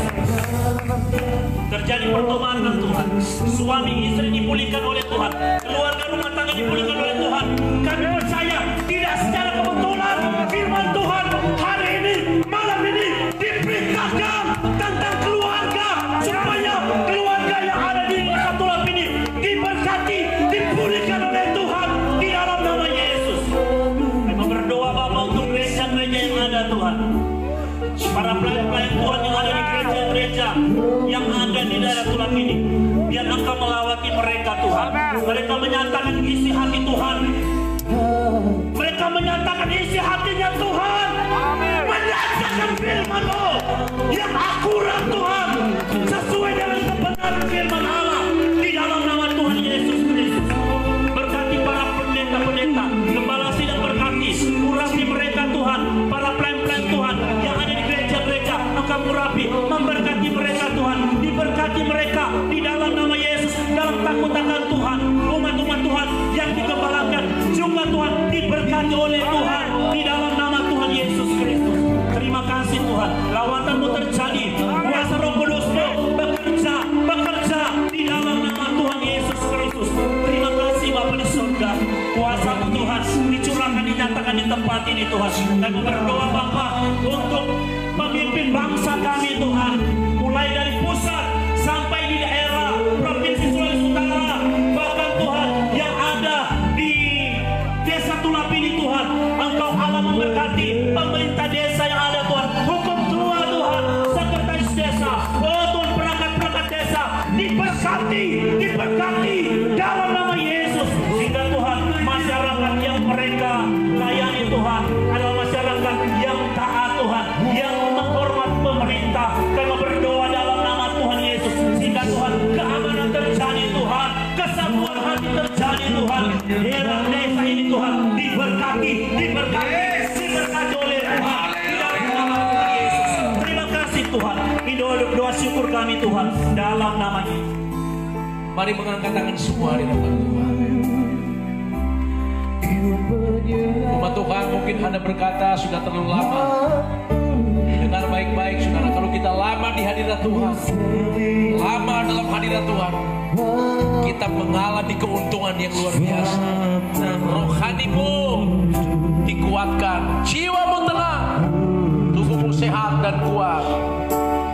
Terjadi pertobatan Tuhan. Suami istri dipulihkan oleh Tuhan. Keluarga rumah tangga dipulihkan oleh Tuhan. Kami percaya tidak secara kebetulan firman Tuhan hari ini, malam ini diberitakan tentang keluarga, supaya keluarga yang ada di desa Tulapili diberkati, dipulihkan oleh Tuhan di dalam nama Yesus. Kami berdoa Bapa untuk gereja-gereja yang ada Tuhan, para pelayan-pelayan Tuhan yang ada di gereja-gereja yang ada di daerah Tulapili. Biar Engkau melawati mereka Tuhan. Mereka menyatakan isi hati Tuhan. Mereka menyatakan isi hatinya Tuhan. Menyatakan kamu rapi, memberkati mereka Tuhan, diberkati mereka di dalam nama Yesus, dalam takut akan Tuhan. Umat-umat Tuhan yang digembalakan juga Tuhan diberkati oleh Tuhan di dalam nama Tuhan Yesus Kristus. Terima kasih Tuhan, lawatanmu terjadi, kuasa Roh Kudus-Mu bekerja di dalam nama Tuhan Yesus Kristus. Terima kasih Bapa di surga, kuasa-Mu Tuhan dicurahkan, dinyatakan di tempat ini Tuhan. Kami berdoa Bapa untuk pemimpin bangsa kami Tuhan, mulai dari pusat sampai di daerah Provinsi Sulawesi Utara, bahkan Tuhan yang ada di Desa Tulap ini Tuhan. Engkau Allah memberkati pemerintah desa yang ada Tuhan, hukum tua Tuhan, sekretaris desa, oh Tuhan, perangkat-perangkat desa diberkati dalam nama Yesus, sehingga Tuhan masyarakat yang mereka layani Tuhan adalah masyarakat yang taat Tuhan, yang menghormat pemerintah. Kami berdoa dalam nama Tuhan Yesus, sehingga Tuhan keamanan terjadi Tuhan, kesatuan hati terjadi Tuhan. Daerah desa ini Tuhan diberkati oleh Tuhan di dalam nama Tuhan Yesus. Terima kasih Tuhan. Ini doa syukur kami Tuhan dalam nama Yesus. Mari mengangkat tangan semua di depan Tuhan. Umat Tuhan, mungkin Anda berkata sudah terlalu lama. Dengar baik-baik saudara, kalau kita lama di hadirat Tuhan, lama dalam hadirat Tuhan, kita mengalami keuntungan yang luar biasa. Rohanimu dikuatkan, jiwamu tenang, tubuhmu sehat dan kuat.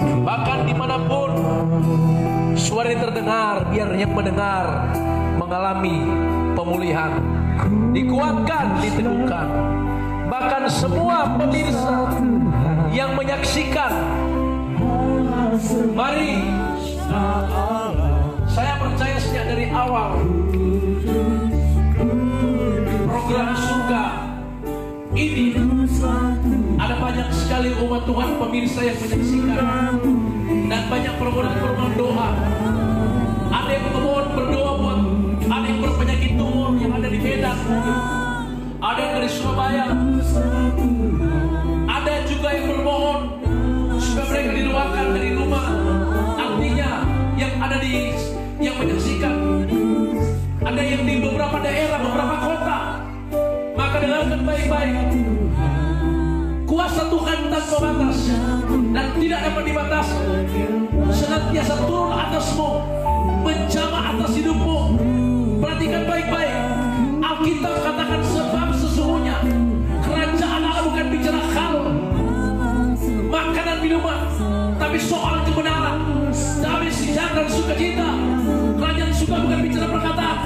Bahkan dimanapun suara terdengar, biar yang mendengar mengalami pemulihan, dikuatkan, diteguhkan. Bahkan semua pemirsa yang menyaksikan, mari, saya percaya sejak dari awal program surga ini ada banyak sekali umat Tuhan pemirsa yang menyaksikan, dan banyak permohonan doa. Ada yang berdoa buat, ada yang berpenyakit tumor yang ada di Medan, ada yang dari Surabaya, ada juga yang bermohon supaya mereka dikeluarkan dari rumah. Artinya yang ada yang menyaksikan, ada yang di beberapa daerah, beberapa kota. Maka dengarkan baik-baik, kuasa Tuhan tanpa batas dan tidak dapat dibatasi, senantiasa turun atasmu, menjamah atas hidupmu. Perhatikan baik-baik, Alkitab katakan, sebab sesungguhnya kerajaan Allah bukan bicara hal makanan minuman, tapi soal kebenaran, damai sejahtera dan sukacita. Kerajaan surga bukan bicara perkataan,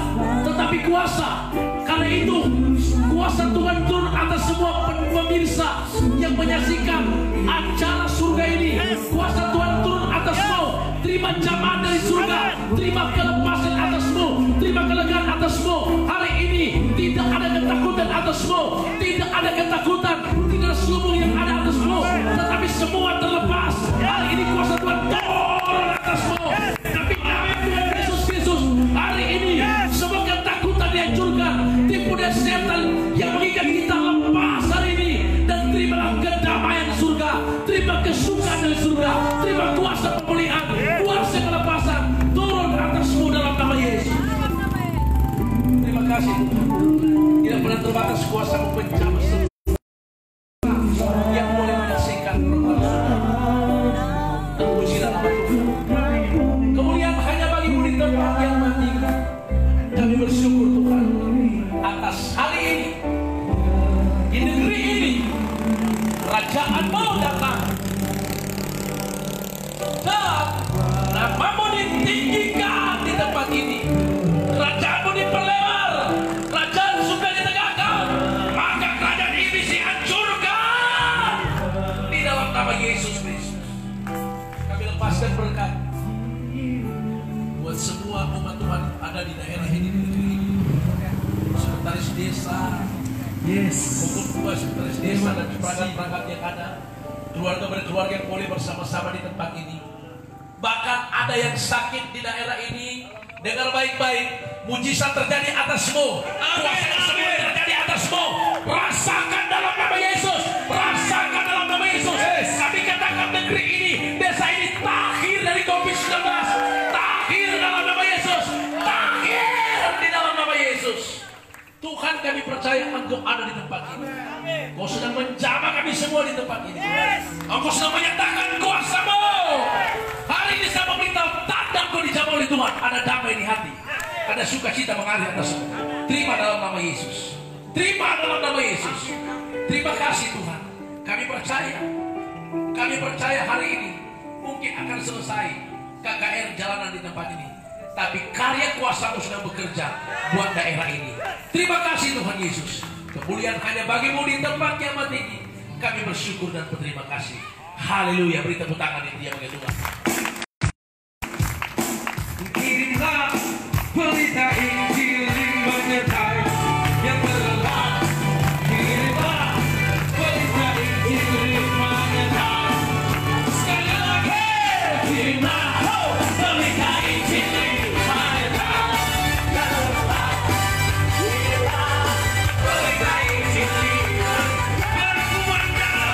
tetapi kuasa. Karena itu kuasa Tuhan turun atas semua pemirsa yang menyaksikan acara surga ini. Kuasa Tuhan turun atasmu. Terima jamaah dari surga, terima kelepasan atasmu, terima kelegaan atasmu. Hari ini tidak ada ketakutan atasmu, tidak ada ketakutan, tidak ada selubung yang ada atasmu, tetapi semua terlepas. Hari ini kuasa Tuhan turun atasmu. Tapi nama Tuhan Yesus Kristus, hari ini semua ketakutan dihancurkan, tipu dan setan yang mengikat kita lepas hari ini, dan terimalah kedamaian surga, terima kesukaan dari surga, terima kuasa pemulihan, kuasa kelepasan turun atasmu dalam nama Yesus. Terima kasih Tuhan, tidak pernah terbatas kuasa menjamah semua yang boleh menyaksikan perbuatan. Terpujilah nama Tuhan. Kemuliaan hanya bagimu di tempat yang mati. Kami bersyukur Tuhan atas hari ini, di negeri ini kerajaan-Mu datang dan nama-Mu ditinggikan di tempat ini. Kerajaan-Mu diperlebar, kerajaan surga ditegakkan, maka kerajaan iblis dihancurkan di dalam nama Yesus Kristus. Kami lepaskan berkat buat semua umat Tuhan ada di daerah ini, di negeri ini. Sekretaris desa, hukum tua sekretaris desa dan perangkat-perangkat yang ada, keluarga-keluarga yang boleh bersama-sama di tempat ini. Bahkan ada yang sakit di daerah ini, dengar baik-baik, mujizat terjadi atasmu, kuasa yang sembuh terjadi atasmu. Rasakan dalam nama Yesus, rasakan dalam nama Yesus. Kami katakan negeri ini Tuhan, kami percaya Engkau ada di tempat ini. Engkau sedang menjamah kami semua di tempat ini. Engkau sedang menyatakan kuasa-Mu. Hari ini saya meminta tanda Engkau dijamah oleh Tuhan. Ada damai di hati, ada sukacita mengalir atas semua. Terima dalam nama Yesus. Terima dalam nama Yesus. Terima kasih Tuhan. Kami percaya hari ini mungkin akan selesai KKR jalanan di tempat ini, tapi karya kuasa-Mu sedang bekerja buat daerah ini. Terima kasih Tuhan Yesus. Kemuliaan hanya bagi-Mu di tempat kiamat ini. Kami bersyukur dan berterima kasih. Haleluya. Beri tepuk tangan yang dia bagi Tuhan. Kirimlah berita Injil menyertai yang terlelah. Kirimlah berita Injil menyertai. Sekali lagi, kirimlah berita Injil menyertai yang terlelah. Kirimlah berita Injil berkumandang.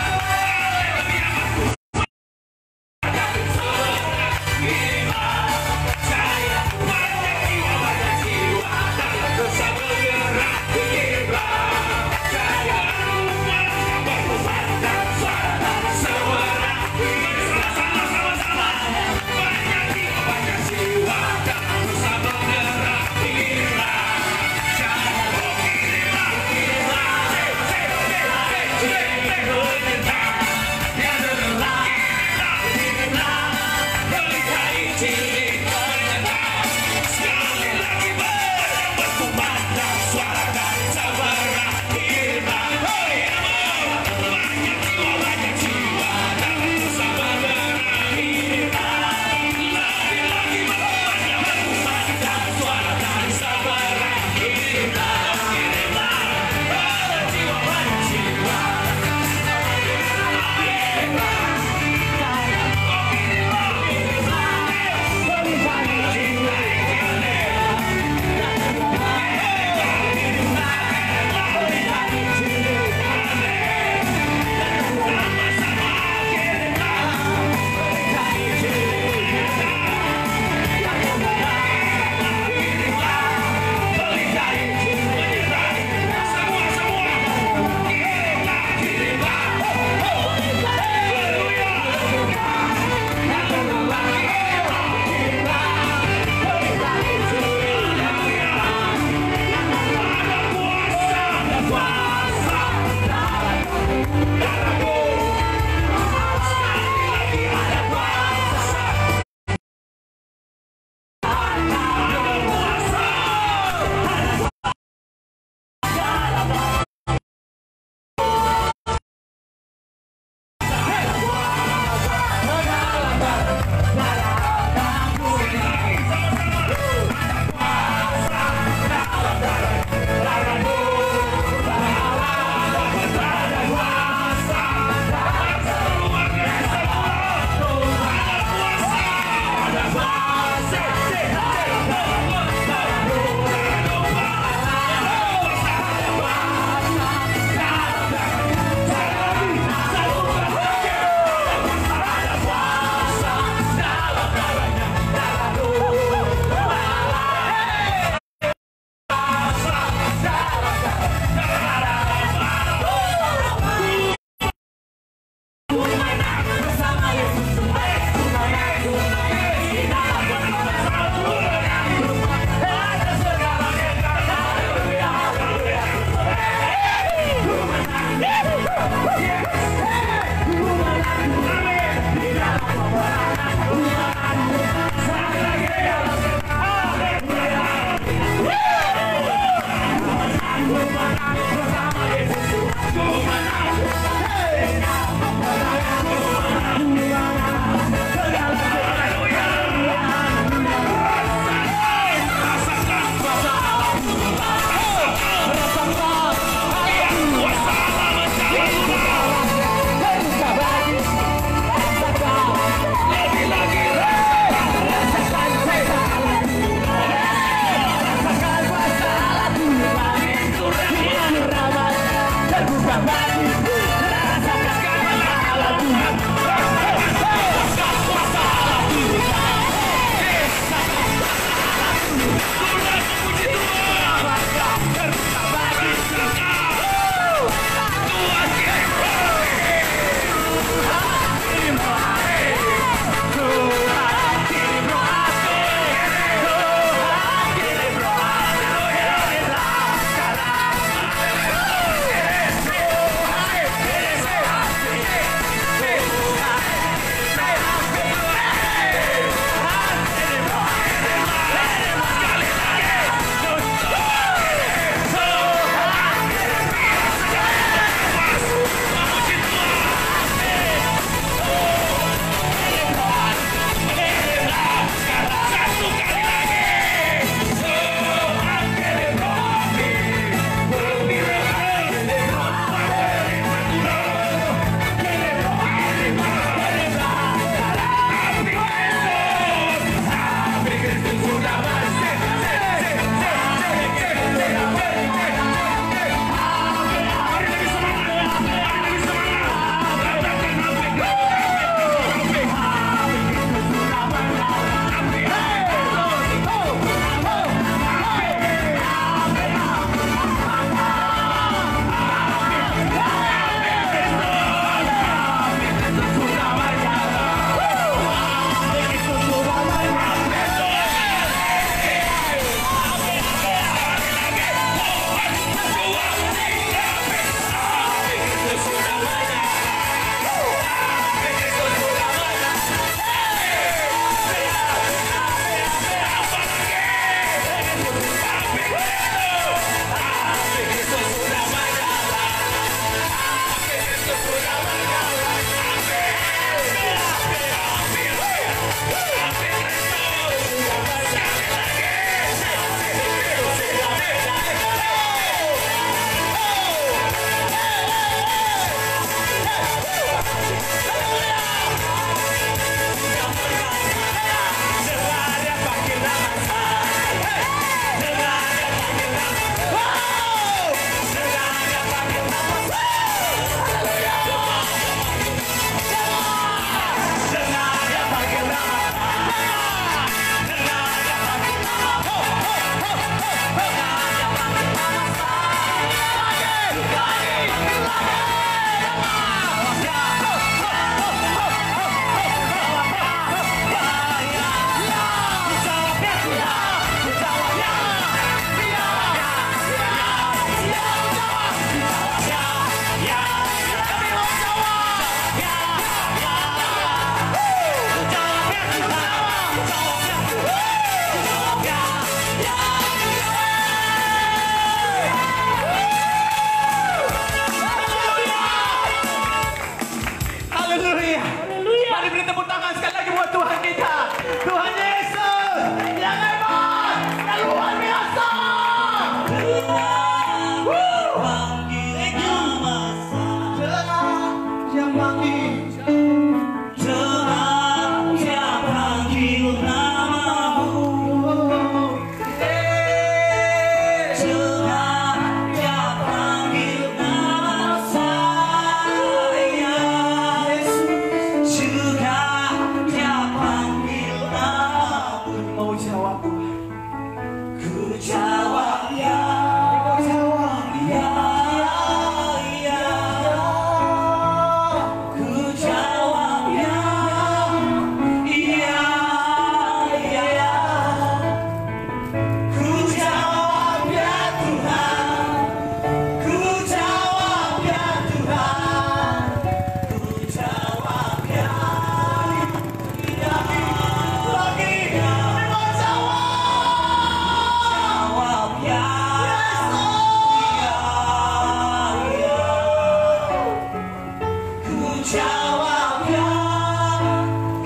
jawab ya,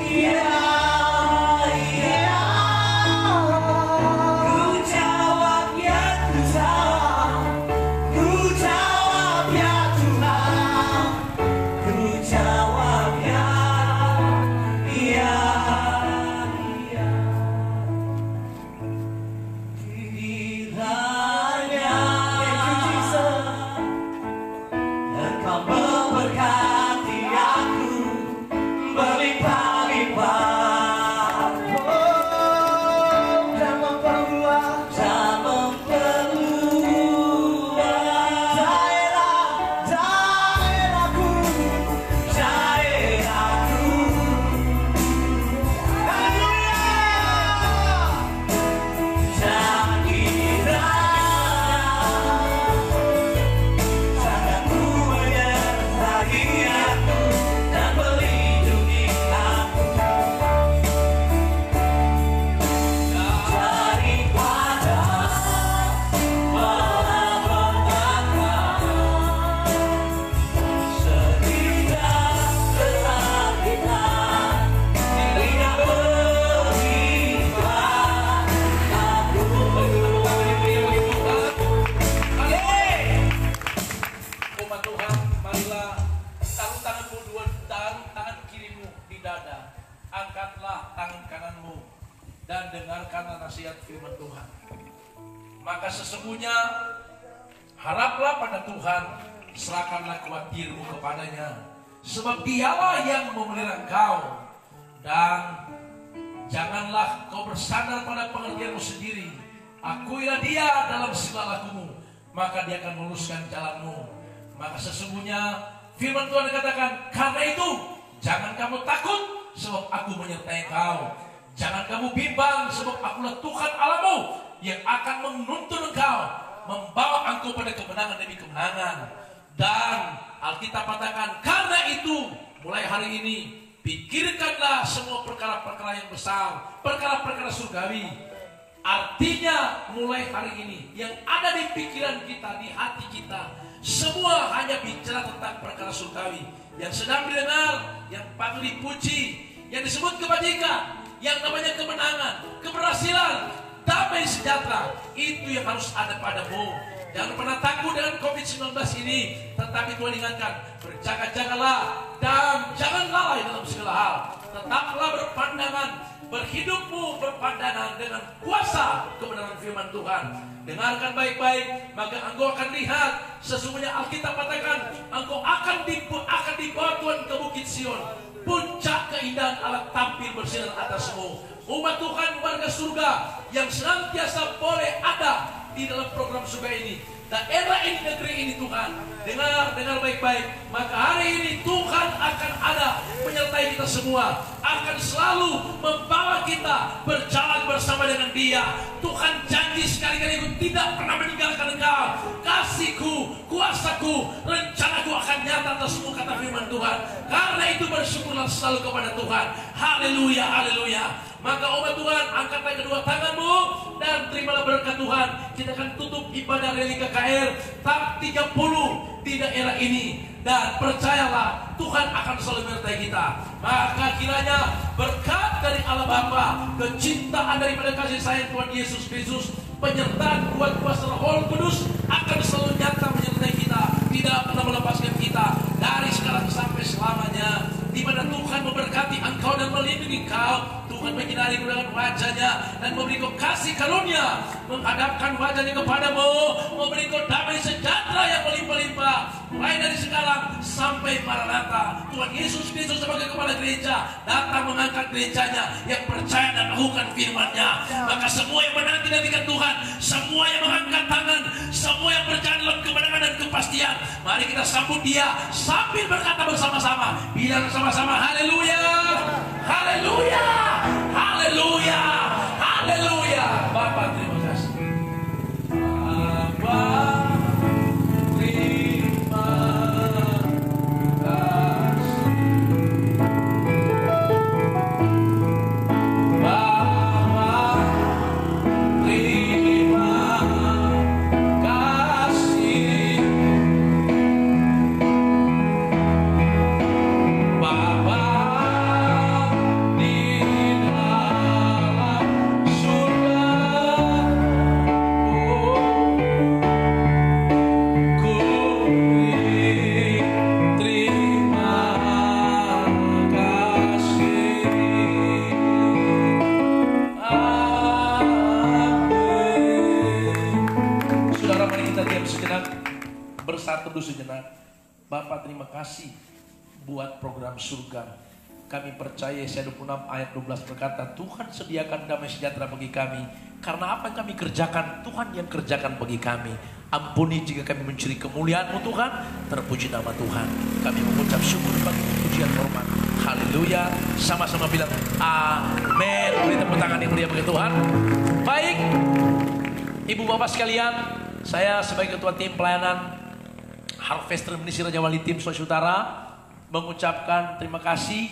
iya, iya. Ku jawab ya Tuhan, ku jawab ya Tuhan, ku jawab ya, iya, iya. Kiranya Engkau memberkati aku berlimpah-limpah, dan memperluas daerahku. Haleluya. Dan tanganmu menyertai aku dan melindungi aku daripada malapetaka, sehingga kesakitan tidak berlimpah aku. Umat Tuhan, marilah taruh tanganmu taruh tangan kirimu di dada, angkatlah tangan kananmu dan dengarkanlah nasihat firman Tuhan. Maka sesungguhnya haraplah pada Tuhan, serahkanlah khawatirmu kepadanya, sebab Dialah yang memelihara engkau, dan janganlah kau bersandar pada pengertianmu sendiri. Akuilah Dia dalam segala lakumu, maka Dia akan meluruskan jalanmu. Maka sesungguhnya firman Tuhan dikatakan, karena itu jangan kamu takut, sebab aku menyertai engkau. Jangan kamu bimbang, sebab akulah Tuhan Allahmu yang akan menuntun engkau, membawa engkau pada kemenangan demi kemenangan. Dan Alkitab katakan, karena itu mulai hari ini pikirkanlah semua perkara-perkara yang besar, perkara-perkara surgawi. Artinya mulai hari ini yang ada di pikiran kita, di hati kita, semua hanya bicara tentang perkara surgawi yang sedang didengar, yang patut dipuji, yang disebut kebajikan, yang namanya kemenangan, keberhasilan, damai sejahtera. Itu yang harus ada padamu. Jangan pernah takut dengan COVID-19 ini, tetapi Tuhan ingatkan, berjaga-jagalah dan jangan lalai dalam segala hal. Tetaplah berpandangan, berhidupmu berpandangan dengan kuasa kebenaran firman Tuhan. Dengarkan baik-baik, maka engkau akan lihat, sesungguhnya Alkitab katakan, engkau akan dibawa Tuhan ke Bukit Sion, puncak keindahan Allah tampil bersinar atasmu. Umat Tuhan, warga surga yang senantiasa boleh ada di dalam program surga ini, daerah ini, negeri ini. Tuhan, dengar baik-baik, maka hari ini Tuhan akan ada menyertai kita semua, akan selalu membawa kita berjalan bersama dengan Dia. Tuhan janji sekali-kali aku tidak pernah meninggalkan engkau. Kasihku, kuasaku, rencanaku akan nyata atasmu, kata firman Tuhan. Karena itu bersyukurlah selalu kepada Tuhan. Haleluya, haleluya. Maka umat Tuhan, angkatlah kedua tanganmu dan terimalah berkat Tuhan. Kita akan tutup ibadah reli KKR tahap 30 di daerah ini. Dan percayalah, Tuhan akan selalu menyertai kita. Maka kiranya berkat dari Allah Bapa, kecintaan daripada kasih sayang Tuhan Yesus Kristus, penyertaan kuat kuasa Roh Kudus akan selalu nyata menyertai kita, tidak pernah melepaskan kita dari sekarang sampai selamanya. Di mana Tuhan memberkati engkau dan melindungi engkau. Tuhan menyinari dengan wajahnya dan memberi kau kasih karunia, menghadapkan wajahnya kepadamu, memberi kau damai sejahtera yang melimpah-limpah. Mulai dari sekarang sampai Maranatha, Tuhan Yesus Kristus sebagai kepala gereja datang mengangkat gerejanya yang percaya dan melakukan firman-Nya. Maka semua yang menanti-nantikan Tuhan, semua yang mengangkat tangan, semua yang berjalan dalam kemenangan dan kepastian, mari kita sambut Dia sambil berkata bersama-sama. Bilang sama-sama, haleluya, haleluya, haleluya, haleluya. Bapak terima kasih. Bapak dulu sejenak. Bapak terima kasih buat program surga. Kami percaya Yesaya 26 ayat 12 berkata, Tuhan sediakan damai sejahtera bagi kami. Karena apa yang kami kerjakan, Tuhan yang kerjakan bagi kami. Ampuni jika kami mencuri kemuliaan-Mu Tuhan. Terpuji nama Tuhan. Kami mengucap syukur bagi pujian hormat. Haleluya. Sama-sama bilang amin. Beri tepuk tangan yang meriah bagi Tuhan. Baik, Ibu Bapak sekalian, saya sebagai ketua tim pelayanan Harvester Ministry Raja Wali Tim Sulawesi Utara mengucapkan terima kasih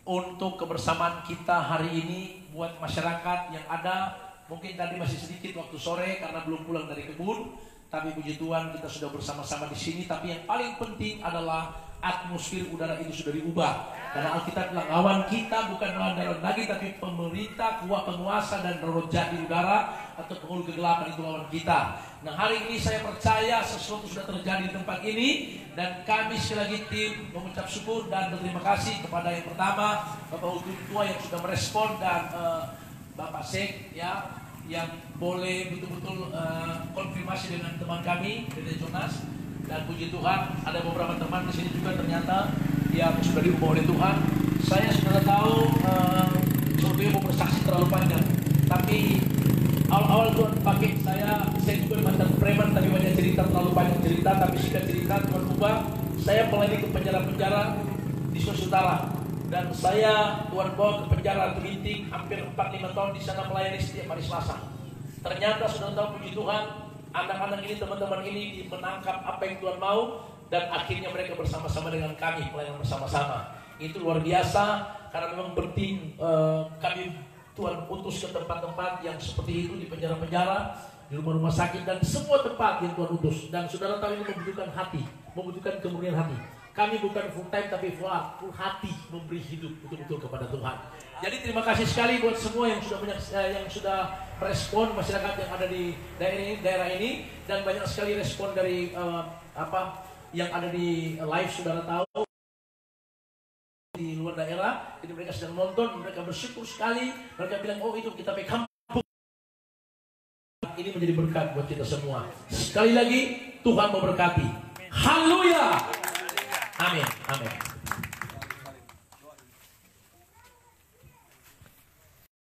untuk kebersamaan kita hari ini buat masyarakat yang ada. Mungkin tadi masih sedikit waktu sore karena belum pulang dari kebun, tapi puji Tuhan kita sudah bersama-sama di sini. Tapi yang paling penting adalah atmosfer udara itu sudah diubah. Karena Alkitab bilang lawan kita bukan lawan darah daging, tapi pemerintah, kuat penguasa dan roh jahat di udara atau penghulu kegelapan itu lawan kita. Nah hari ini saya percaya sesuatu sudah terjadi di tempat ini, dan kami sekali lagi tim mengucap syukur dan berterima kasih kepada yang pertama Bapak Hukum Tua yang sudah merespon, dan Bapak Sek ya yang boleh betul-betul konfirmasi dengan teman kami Dede Jonas. Dan puji Tuhan ada beberapa teman di sini juga ternyata yang sudah diubah oleh Tuhan. Saya sudah tahu sebetulnya mau bersaksi terlalu panjang, tapi awal-awal Tuhan pakai saya juga mantan preman, tapi banyak cerita, terlalu banyak cerita, tapi singkat cerita Tuhan ubah. Saya melayani ke penjara-penjara di Sulawesi Utara, dan saya Tuhan bawa ke penjara Tuginting hampir 4-5 tahun di sana melayani setiap hari Selasa. Ternyata sudah tahu puji Tuhan, anak-anak ini, teman-teman ini menangkap apa yang Tuhan mau, dan akhirnya mereka bersama-sama dengan kami pelayanan bersama-sama. Itu luar biasa karena memang penting kami Tuhan utus ke tempat-tempat yang seperti itu, di penjara-penjara, di rumah-rumah sakit, dan semua tempat yang Tuhan utus. Dan saudara tahu ini membutuhkan hati, membutuhkan kemurnian hati. Kami bukan full time tapi full hati memberi hidup betul-betul kepada Tuhan. Jadi terima kasih sekali buat semua yang sudah yang sudah merespon, masyarakat yang ada di daerah ini, dan banyak sekali respon dari yang ada di live, saudara tahu di luar daerah. Jadi mereka sedang nonton, mereka bersyukur sekali, mereka bilang oh itu kita kampung. Ini menjadi berkat buat kita semua. Sekali lagi Tuhan memberkati. Haleluya. Amin. Amin.